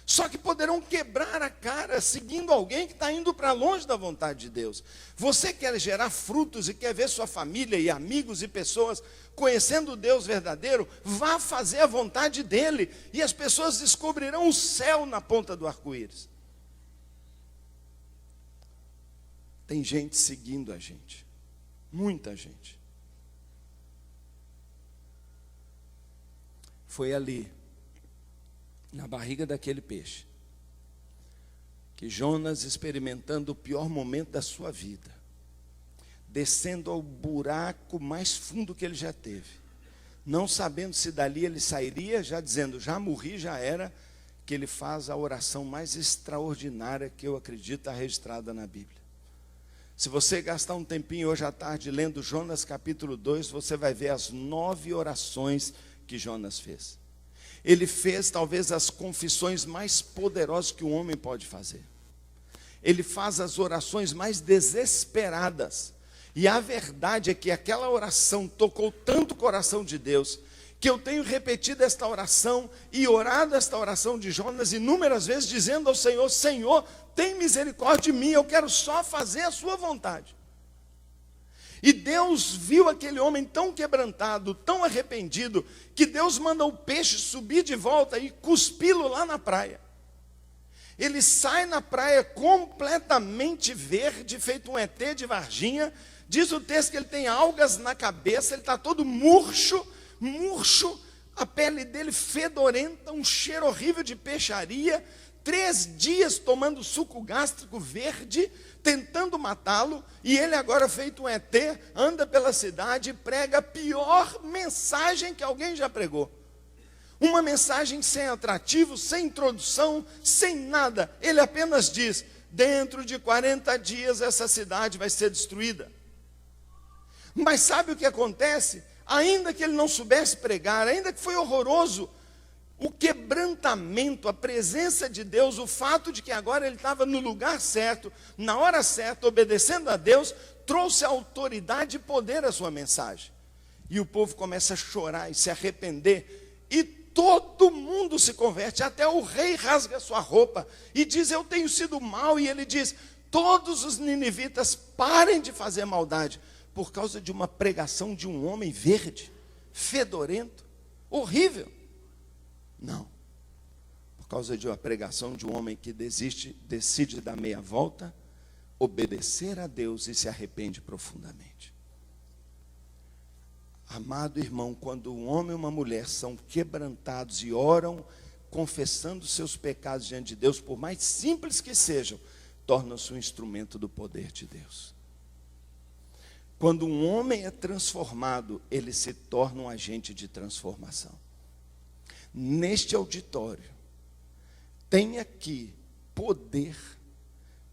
S2: Só que poderão quebrar a cara seguindo alguém que está indo para longe da vontade de Deus. Você quer gerar frutos e quer ver sua família e amigos e pessoas conhecendo o Deus verdadeiro? Vá fazer a vontade dele e as pessoas descobrirão o céu na ponta do arco-íris. Tem gente seguindo a gente, muita gente. Foi ali, na barriga daquele peixe, que Jonas, experimentando o pior momento da sua vida, descendo ao buraco mais fundo que ele já teve, não sabendo se dali ele sairia, já dizendo, já morri, já era, que ele faz a oração mais extraordinária que eu acredito está registrada na Bíblia. Se você gastar um tempinho hoje à tarde lendo Jonas capítulo 2, você vai ver as 9 orações que Jonas fez. Ele fez talvez as confissões mais poderosas que um homem pode fazer. Ele faz as orações mais desesperadas. E a verdade é que aquela oração tocou tanto o coração de Deus, que eu tenho repetido esta oração e orado esta oração de Jonas inúmeras vezes, dizendo ao Senhor, Senhor, tem misericórdia de mim, eu quero só fazer a sua vontade. E Deus viu aquele homem tão quebrantado, tão arrependido, que Deus manda o peixe subir de volta e cuspi-lo lá na praia. Ele sai na praia completamente verde, feito um ET de Varginha. Diz o texto que ele tem algas na cabeça, ele está todo murcho, a pele dele fedorenta, um cheiro horrível de peixaria, 3 dias tomando suco gástrico verde, tentando matá-lo, e ele agora feito um ET, anda pela cidade e prega a pior mensagem que alguém já pregou. Uma mensagem sem atrativo, sem introdução, sem nada. Ele apenas diz, dentro de 40 dias essa cidade vai ser destruída. Mas sabe o que acontece? Ainda que ele não soubesse pregar, ainda que foi horroroso, o quebrantamento, a presença de Deus, o fato de que agora ele estava no lugar certo, na hora certa, obedecendo a Deus, trouxe autoridade e poder à sua mensagem. E o povo começa a chorar e se arrepender, e todo mundo se converte, até o rei rasga sua roupa e diz, eu tenho sido mau, e ele diz, todos os ninivitas parem de fazer maldade, por causa de uma pregação de um homem verde, fedorento, horrível. Não, por causa de uma pregação de um homem que decide dar meia volta, obedecer a Deus e se arrepende profundamente. Amado irmão, quando um homem e uma mulher são quebrantados e oram, confessando seus pecados diante de Deus, por mais simples que sejam, tornam-se um instrumento do poder de Deus. Quando um homem é transformado, ele se torna um agente de transformação. Neste auditório, tem aqui poder,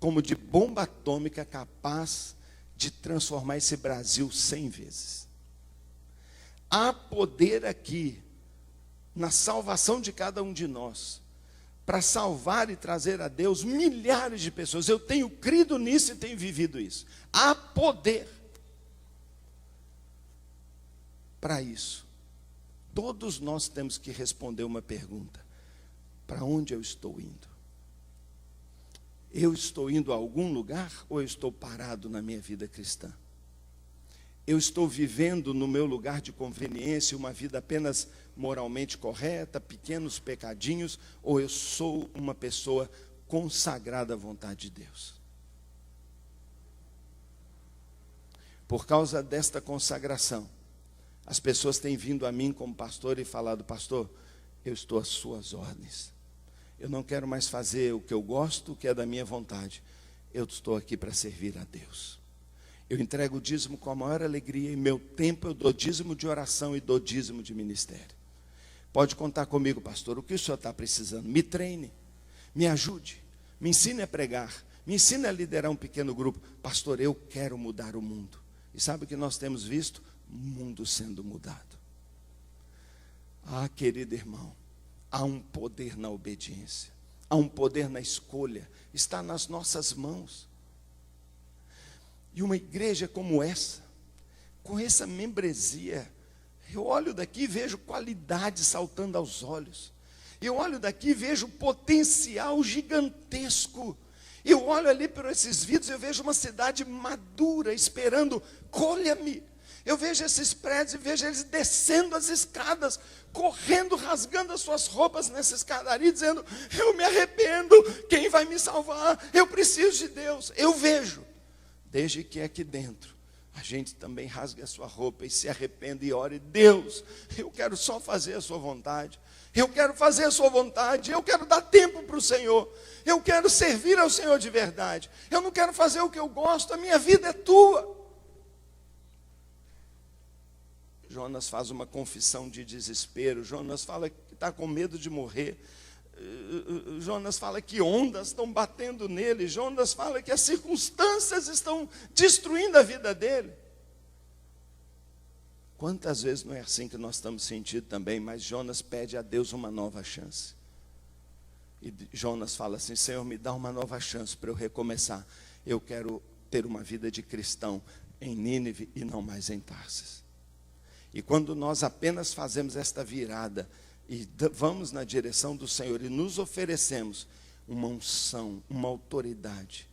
S2: como de bomba atômica, capaz de transformar esse Brasil 100 vezes. Há poder aqui, na salvação de cada um de nós, para salvar e trazer a Deus milhares de pessoas. Eu tenho crido nisso e tenho vivido isso. Há poder para isso. Todos nós temos que responder uma pergunta: para onde eu estou indo? Eu estou indo a algum lugar ou eu estou parado na minha vida cristã? Eu estou vivendo no meu lugar de conveniência uma vida apenas moralmente correta, pequenos pecadinhos, ou eu sou uma pessoa consagrada à vontade de Deus? Por causa desta consagração, as pessoas têm vindo a mim como pastor e falado: pastor, eu estou às suas ordens. Eu não quero mais fazer o que eu gosto, o que é da minha vontade. Eu estou aqui para servir a Deus. Eu entrego o dízimo com a maior alegria. Em meu tempo eu dou dízimo de oração e dou dízimo de ministério. Pode contar comigo, pastor. O que o senhor está precisando? Me treine, me ajude, me ensine a pregar, me ensine a liderar um pequeno grupo. Pastor, eu quero mudar o mundo. E sabe o que nós temos visto? O mundo sendo mudado. Ah, querido irmão, há um poder na obediência, há um poder na escolha, está nas nossas mãos. E uma igreja como essa, com essa membresia, eu olho daqui e vejo qualidade saltando aos olhos. Eu olho daqui e vejo potencial gigantesco. Eu olho ali por esses vídeos, eu vejo uma cidade madura, esperando: colha-me. Eu vejo esses prédios e vejo eles descendo as escadas, correndo, rasgando as suas roupas nessa escadaria, dizendo: eu me arrependo, quem vai me salvar? Eu preciso de Deus. Eu vejo. Desde que aqui dentro a gente também rasgue a sua roupa e se arrependa e ore: Deus, eu quero só fazer a sua vontade. Eu quero fazer a sua vontade. Eu quero dar tempo para o Senhor. Eu quero servir ao Senhor de verdade. Eu não quero fazer o que eu gosto. A minha vida é tua. Jonas faz uma confissão de desespero. Jonas fala que está com medo de morrer. Jonas fala que ondas estão batendo nele. Jonas fala que as circunstâncias estão destruindo a vida dele. Quantas vezes não é assim que nós estamos sentindo também? Mas Jonas pede a Deus uma nova chance. E Jonas fala assim: Senhor, me dá uma nova chance para eu recomeçar. Eu quero ter uma vida de cristão em Nínive e não mais em Tarsis. E quando nós apenas fazemos esta virada e vamos na direção do Senhor e nos oferecemos uma unção, uma autoridade.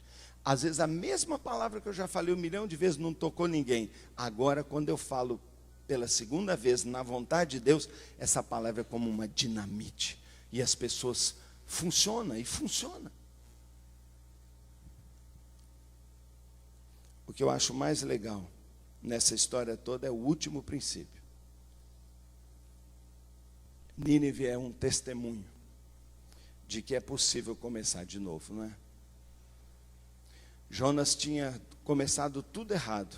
S2: Às vezes a mesma palavra que eu já falei 1 milhão de vezes não tocou ninguém. Agora, quando eu falo pela segunda vez na vontade de Deus, essa palavra é como uma dinamite. E as pessoas funcionam e funcionam. O que eu acho mais legal nessa história toda é o último princípio. Nínive é um testemunho de que é possível começar de novo, não é? Jonas tinha começado tudo errado,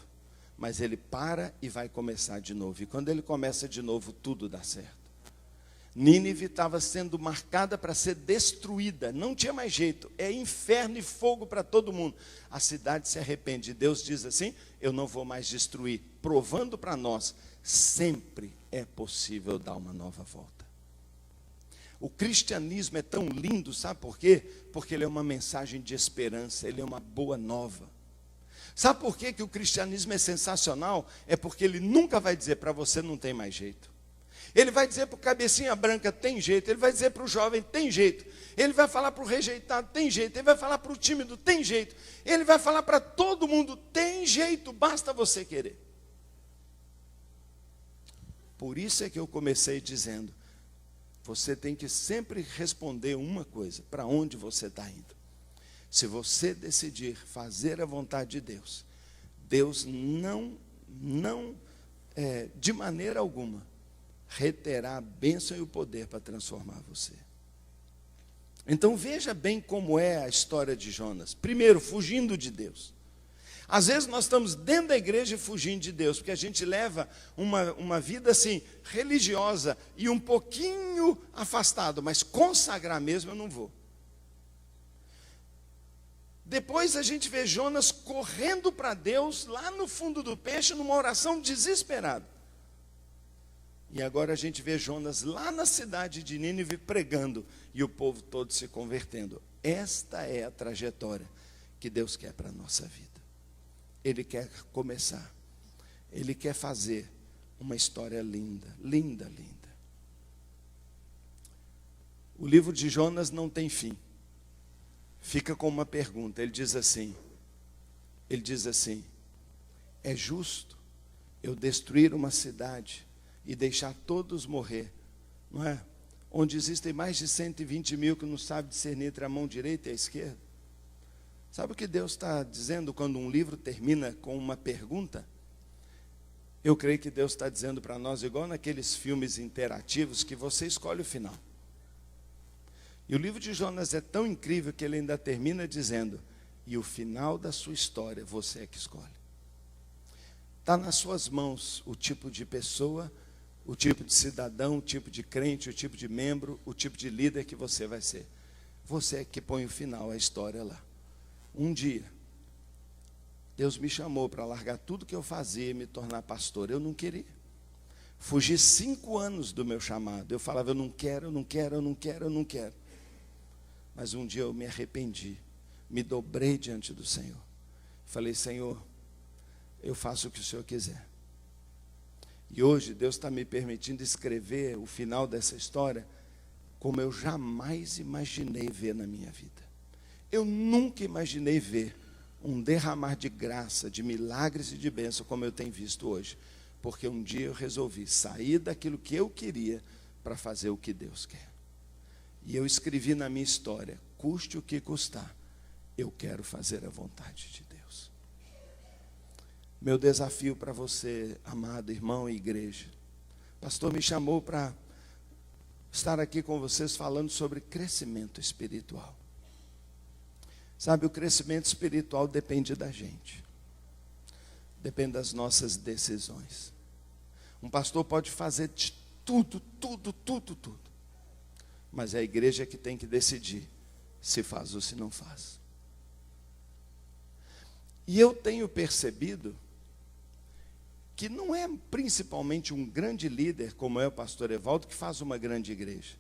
S2: mas ele para e vai começar de novo. E quando ele começa de novo, tudo dá certo. Nínive estava sendo marcada para ser destruída, não tinha mais jeito, é inferno e fogo para todo mundo. A cidade se arrepende, Deus diz assim: eu não vou mais destruir, provando para nós, sempre é possível dar uma nova volta. O cristianismo é tão lindo, sabe por quê? Porque ele é uma mensagem de esperança, ele é uma boa nova. Sabe por quê que o cristianismo é sensacional? É porque ele nunca vai dizer para você: não tem mais jeito. Ele vai dizer para o cabecinha branca: tem jeito. Ele vai dizer para o jovem: tem jeito. Ele vai falar para o rejeitado: tem jeito. Ele vai falar para o tímido: tem jeito. Ele vai falar para todo mundo: tem jeito, basta você querer. Por isso é que eu comecei dizendo: você tem que sempre responder uma coisa: para onde você está indo? Se você decidir fazer a vontade de Deus, Deus não de maneira alguma reterá a bênção e o poder para transformar você. Então veja bem como é a história de Jonas. Primeiro, fugindo de Deus. Às vezes nós estamos dentro da igreja fugindo de Deus, porque a gente leva uma vida assim, religiosa e um pouquinho afastado, mas consagrar mesmo eu não vou. Depois a gente vê Jonas correndo para Deus, lá no fundo do peixe, numa oração desesperada. E agora a gente vê Jonas lá na cidade de Nínive pregando e o povo todo se convertendo. Esta é a trajetória que Deus quer para a nossa vida. Ele quer começar, Ele quer fazer uma história linda, linda, linda. O livro de Jonas não tem fim. Fica com uma pergunta. Ele diz assim, é justo eu destruir uma cidade e deixar todos morrer, não é? Onde existem mais de 120 mil que não sabem discernir entre a mão direita e a esquerda. Sabe o que Deus está dizendo quando um livro termina com uma pergunta? Eu creio que Deus está dizendo para nós, igual naqueles filmes interativos, que você escolhe o final. E o livro de Jonas é tão incrível que ele ainda termina dizendo, e o final da sua história você é que escolhe. Está nas suas mãos o tipo de pessoa, o tipo de cidadão, o tipo de crente, o tipo de membro, o tipo de líder que você vai ser. Você é que põe o final, a história lá. Um dia, Deus me chamou para largar tudo que eu fazia e me tornar pastor. Eu não queria. Fugi 5 anos do meu chamado. Eu falava, eu não quero. Mas um dia eu me arrependi. Me dobrei diante do Senhor. Falei, Senhor, eu faço o que o Senhor quiser. E hoje Deus está me permitindo escrever o final dessa história como eu jamais imaginei ver na minha vida. Eu nunca imaginei ver um derramar de graça, de milagres e de bênção como eu tenho visto hoje. Porque um dia eu resolvi sair daquilo que eu queria para fazer o que Deus quer. E eu escrevi na minha história, custe o que custar, eu quero fazer a vontade de Deus. Meu desafio para você, amado irmão e igreja, o pastor me chamou para estar aqui com vocês falando sobre crescimento espiritual. Sabe, o crescimento espiritual depende da gente. Depende das nossas decisões. Um pastor pode fazer de tudo. Mas é a igreja que tem que decidir se faz ou se não faz. E eu tenho percebido que não é principalmente um grande líder, como é o pastor Evaldo, que faz uma grande igreja.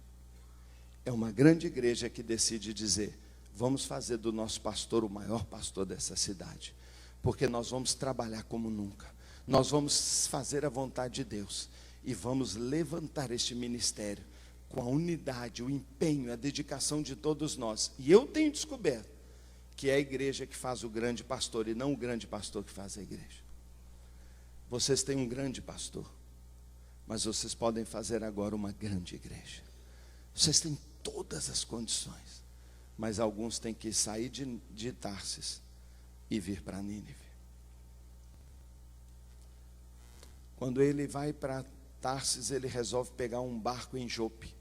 S2: É uma grande igreja que decide dizer, vamos fazer do nosso pastor o maior pastor dessa cidade. Porque nós vamos trabalhar como nunca. Nós vamos fazer a vontade de Deus. E vamos levantar este ministério com a unidade, o empenho, a dedicação de todos nós. E eu tenho descoberto que é a igreja que faz o grande pastor e não o grande pastor que faz a igreja. Vocês têm um grande pastor, mas vocês podem fazer agora uma grande igreja. Vocês têm todas as condições, mas alguns têm que sair de Tarsis e vir para Nínive. Quando ele vai para Tarsis, ele resolve pegar um barco em Jope.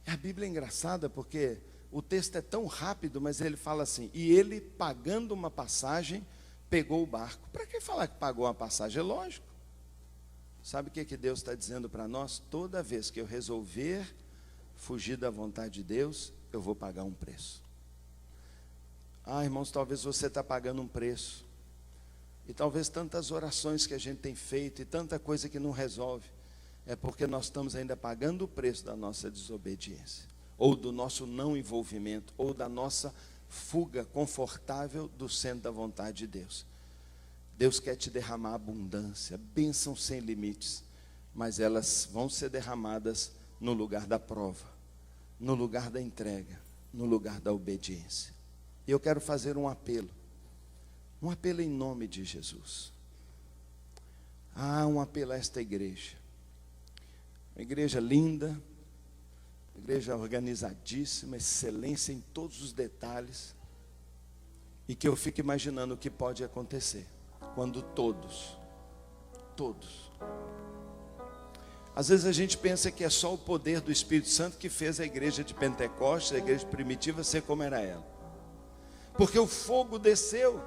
S2: A Bíblia é engraçada porque o texto é tão rápido, mas ele fala assim, e ele pagando uma passagem, pegou o barco. Para que falar que pagou uma passagem? É lógico. Sabe o que Deus está dizendo para nós? Toda vez que eu resolver fugir da vontade de Deus, eu vou pagar um preço. Irmãos, talvez você está pagando um preço. E talvez tantas orações que a gente tem feito e tanta coisa que não resolve, é porque nós estamos ainda pagando o preço da nossa desobediência, ou do nosso não envolvimento, ou da nossa fuga confortável do centro da vontade de Deus. Deus quer te derramar abundância, bênçãos sem limites, mas elas vão ser derramadas no lugar da prova, no lugar da entrega, no lugar da obediência. E eu quero fazer um apelo em nome de Jesus. Um apelo a esta igreja. Uma igreja linda, uma igreja organizadíssima, excelência em todos os detalhes. E que eu fico imaginando o que pode acontecer quando todos. Às vezes a gente pensa que é só o poder do Espírito Santo que fez a igreja de Pentecostes, a igreja primitiva, ser como era ela. Porque o fogo desceu,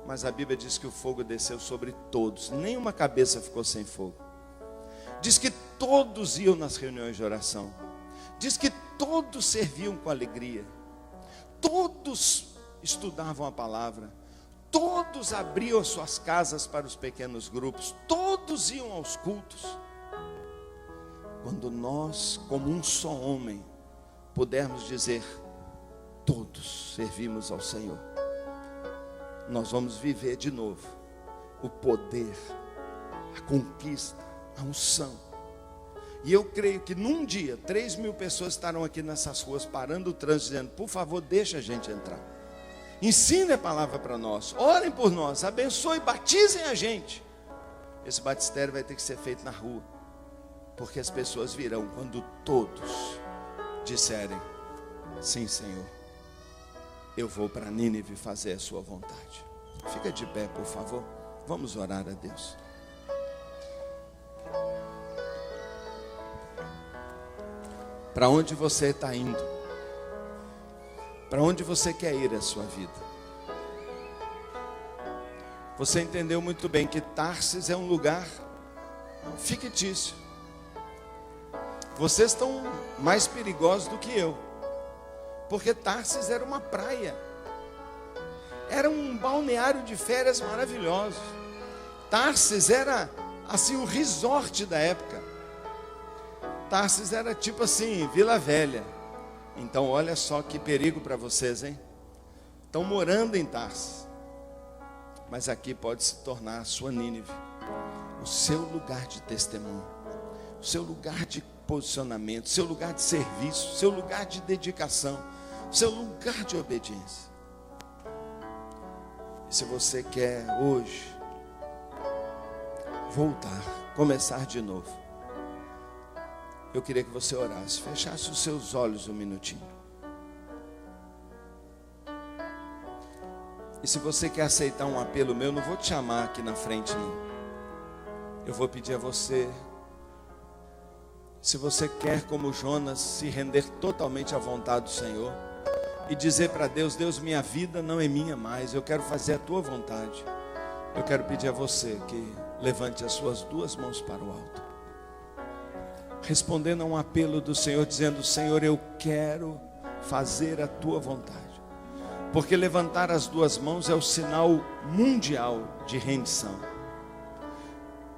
S2: mas a Bíblia diz que o fogo desceu sobre todos, nenhuma cabeça ficou sem fogo. Diz que todos iam nas reuniões de oração, diz que todos serviam com alegria, todos estudavam a palavra, todos abriam as suas casas para os pequenos grupos, todos iam aos cultos. quando nós, como um só homem, pudermos dizer: todos servimos ao Senhor, nós vamos viver de novo o poder, a conquista, a unção. E eu creio que num dia 3.000 pessoas estarão aqui nessas ruas, parando o trânsito, dizendo: por favor, deixa a gente entrar, ensine a palavra para nós, orem por nós, abençoe, batizem a gente. Esse batistério vai ter que ser feito na rua, porque as pessoas virão quando todos disserem: sim, Senhor, eu vou para Nínive fazer a sua vontade. Fica de pé, por favor. Vamos orar a Deus. Para onde você está indo? Para onde você quer ir a sua vida? Você entendeu muito bem que Tarsis é um lugar fictício. Vocês estão mais perigosos do que eu, porque Tarsis era uma praia, era um balneário de férias maravilhoso. Tarsis era assim o resort da época. Tarsis era tipo assim, Vila Velha. Então olha só que perigo para vocês, hein? Estão morando em Tarsis, mas aqui pode se tornar a sua Nínive, o seu lugar de testemunho, o seu lugar de posicionamento, o seu lugar de serviço, o seu lugar de dedicação, o seu lugar de obediência. E se você quer hoje voltar, começar de novo, eu queria que você orasse, fechasse os seus olhos um minutinho. E se você quer aceitar um apelo meu, não vou te chamar aqui na frente não. Eu vou pedir a você, se você quer, como Jonas, se render totalmente à vontade do Senhor e dizer para Deus: Deus, minha vida não é minha mais, eu quero fazer a tua vontade. Eu quero pedir a você que levante as suas duas mãos para o alto, respondendo a um apelo do Senhor, dizendo: Senhor, eu quero fazer a tua vontade. Porque levantar as duas mãos é o sinal mundial de rendição.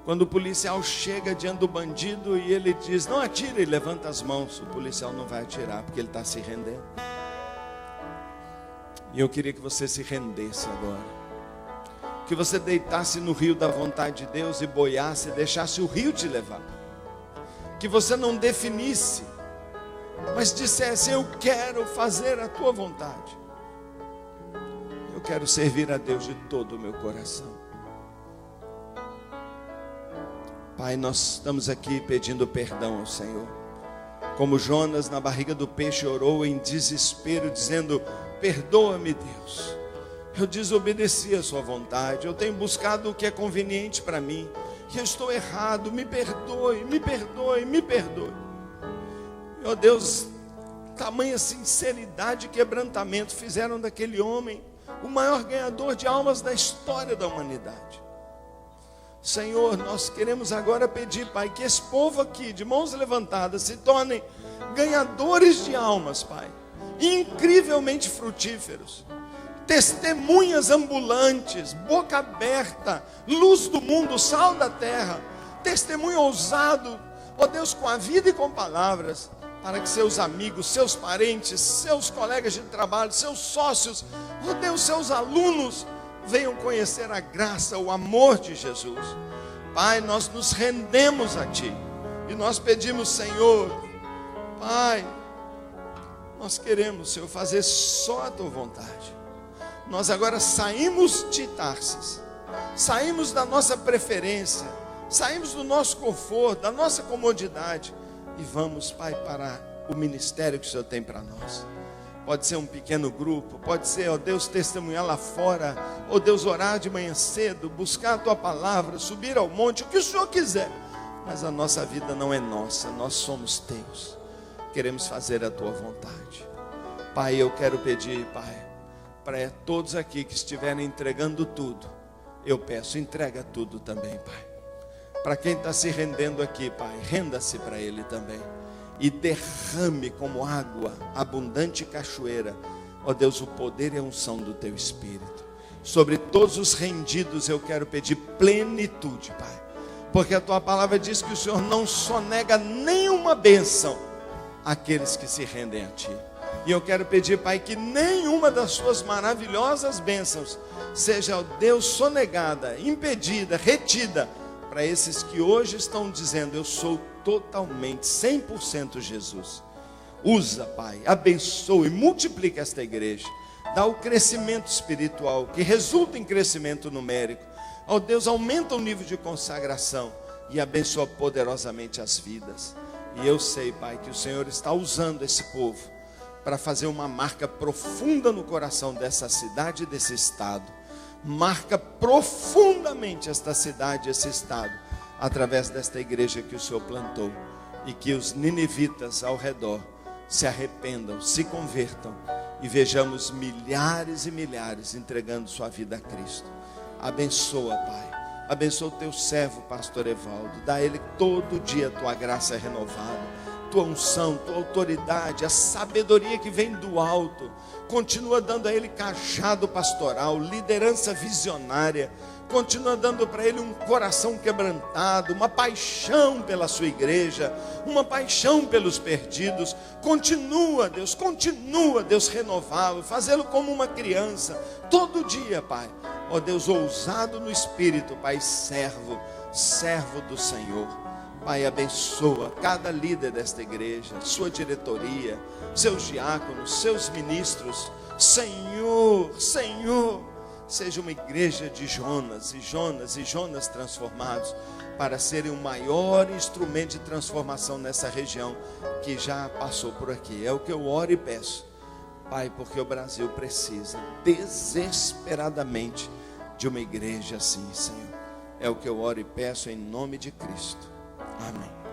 S2: Quando o policial chega diante do bandido e ele diz: não atire, e levanta as mãos, o policial não vai atirar, porque ele está se rendendo. E eu queria que você se rendesse agora, que você deitasse no rio da vontade de Deus e boiasse, deixasse o rio te levar. Que você não definisse, mas dissesse: eu quero fazer a tua vontade, eu quero servir a Deus de todo o meu coração. Pai, nós estamos aqui pedindo perdão ao Senhor, como Jonas na barriga do peixe orou em desespero, dizendo: perdoa-me, Deus, eu desobedeci a sua vontade, eu tenho buscado o que é conveniente para mim, e eu estou errado, me perdoe, me perdoe, me perdoe. Meu Deus, tamanha sinceridade e quebrantamento fizeram daquele homem o maior ganhador de almas da história da humanidade. Senhor, nós queremos agora pedir, Pai, que esse povo aqui, de mãos levantadas, se tornem ganhadores de almas, Pai, incrivelmente frutíferos, testemunhas ambulantes, boca aberta, luz do mundo, sal da terra, testemunho ousado, ó Deus, com a vida e com palavras, para que seus amigos, seus parentes, seus colegas de trabalho, seus sócios, ó Deus, seus alunos, venham conhecer a graça, o amor de Jesus. Pai, nós nos rendemos a Ti, e nós pedimos, Senhor, Pai, nós queremos, Senhor, fazer só a Tua vontade. Nós agora saímos de Tarsis, saímos da nossa preferência, saímos do nosso conforto, da nossa comodidade, e vamos, Pai, para o ministério que o Senhor tem para nós. Pode ser um pequeno grupo, pode ser, ó Deus, testemunhar lá fora, ó Deus, orar de manhã cedo, buscar a Tua palavra, subir ao monte, o que o Senhor quiser. Mas a nossa vida não é nossa, nós somos Teus, queremos fazer a Tua vontade. Pai, eu quero pedir, Pai, para todos aqui que estiverem entregando tudo, eu peço, entrega tudo também, Pai. Para quem está se rendendo aqui, Pai, renda-se para Ele também. E derrame como água, abundante cachoeira, ó Deus, o poder e a unção do Teu Espírito. Sobre todos os rendidos eu quero pedir plenitude, Pai. porque a tua palavra diz que o Senhor não sonega nenhuma bênção àqueles que se rendem a ti. E eu quero pedir, Pai, que nenhuma das suas maravilhosas bênçãos seja, ó Deus, sonegada, impedida, retida, para esses que hoje estão dizendo: eu sou totalmente, 100% Jesus. Usa, Pai, abençoe, multiplica esta igreja, dá o crescimento espiritual, que resulta em crescimento numérico. Ó Deus, aumenta o nível de consagração e abençoa poderosamente as vidas. E eu sei, Pai, que o Senhor está usando esse povo para fazer uma marca profunda no coração dessa cidade e desse estado. Marca profundamente esta cidade e esse estado, através desta igreja que o Senhor plantou. E que os ninivitas ao redor se arrependam, se convertam e vejamos milhares e milhares entregando sua vida a Cristo. Abençoa, Pai. Abençoa o teu servo, pastor Evaldo. Dá a ele todo dia a tua graça renovada, tua unção, tua autoridade, a sabedoria que vem do alto. Continua dando a ele cajado pastoral, liderança visionária. Continua dando para ele um coração quebrantado, uma paixão pela sua igreja, uma paixão pelos perdidos. Continua, Deus, renová-lo, fazê-lo como uma criança, todo dia, Pai. Ó Deus, ousado no Espírito, Pai, servo do Senhor. Pai, abençoa cada líder desta igreja, sua diretoria, seus diáconos, seus ministros. Senhor, seja uma igreja de Jonas transformados, para serem o maior instrumento de transformação nessa região que já passou por aqui. É o que eu oro e peço, Pai, porque o Brasil precisa desesperadamente de uma igreja assim, Senhor. É o que eu oro e peço em nome de Cristo. Amém.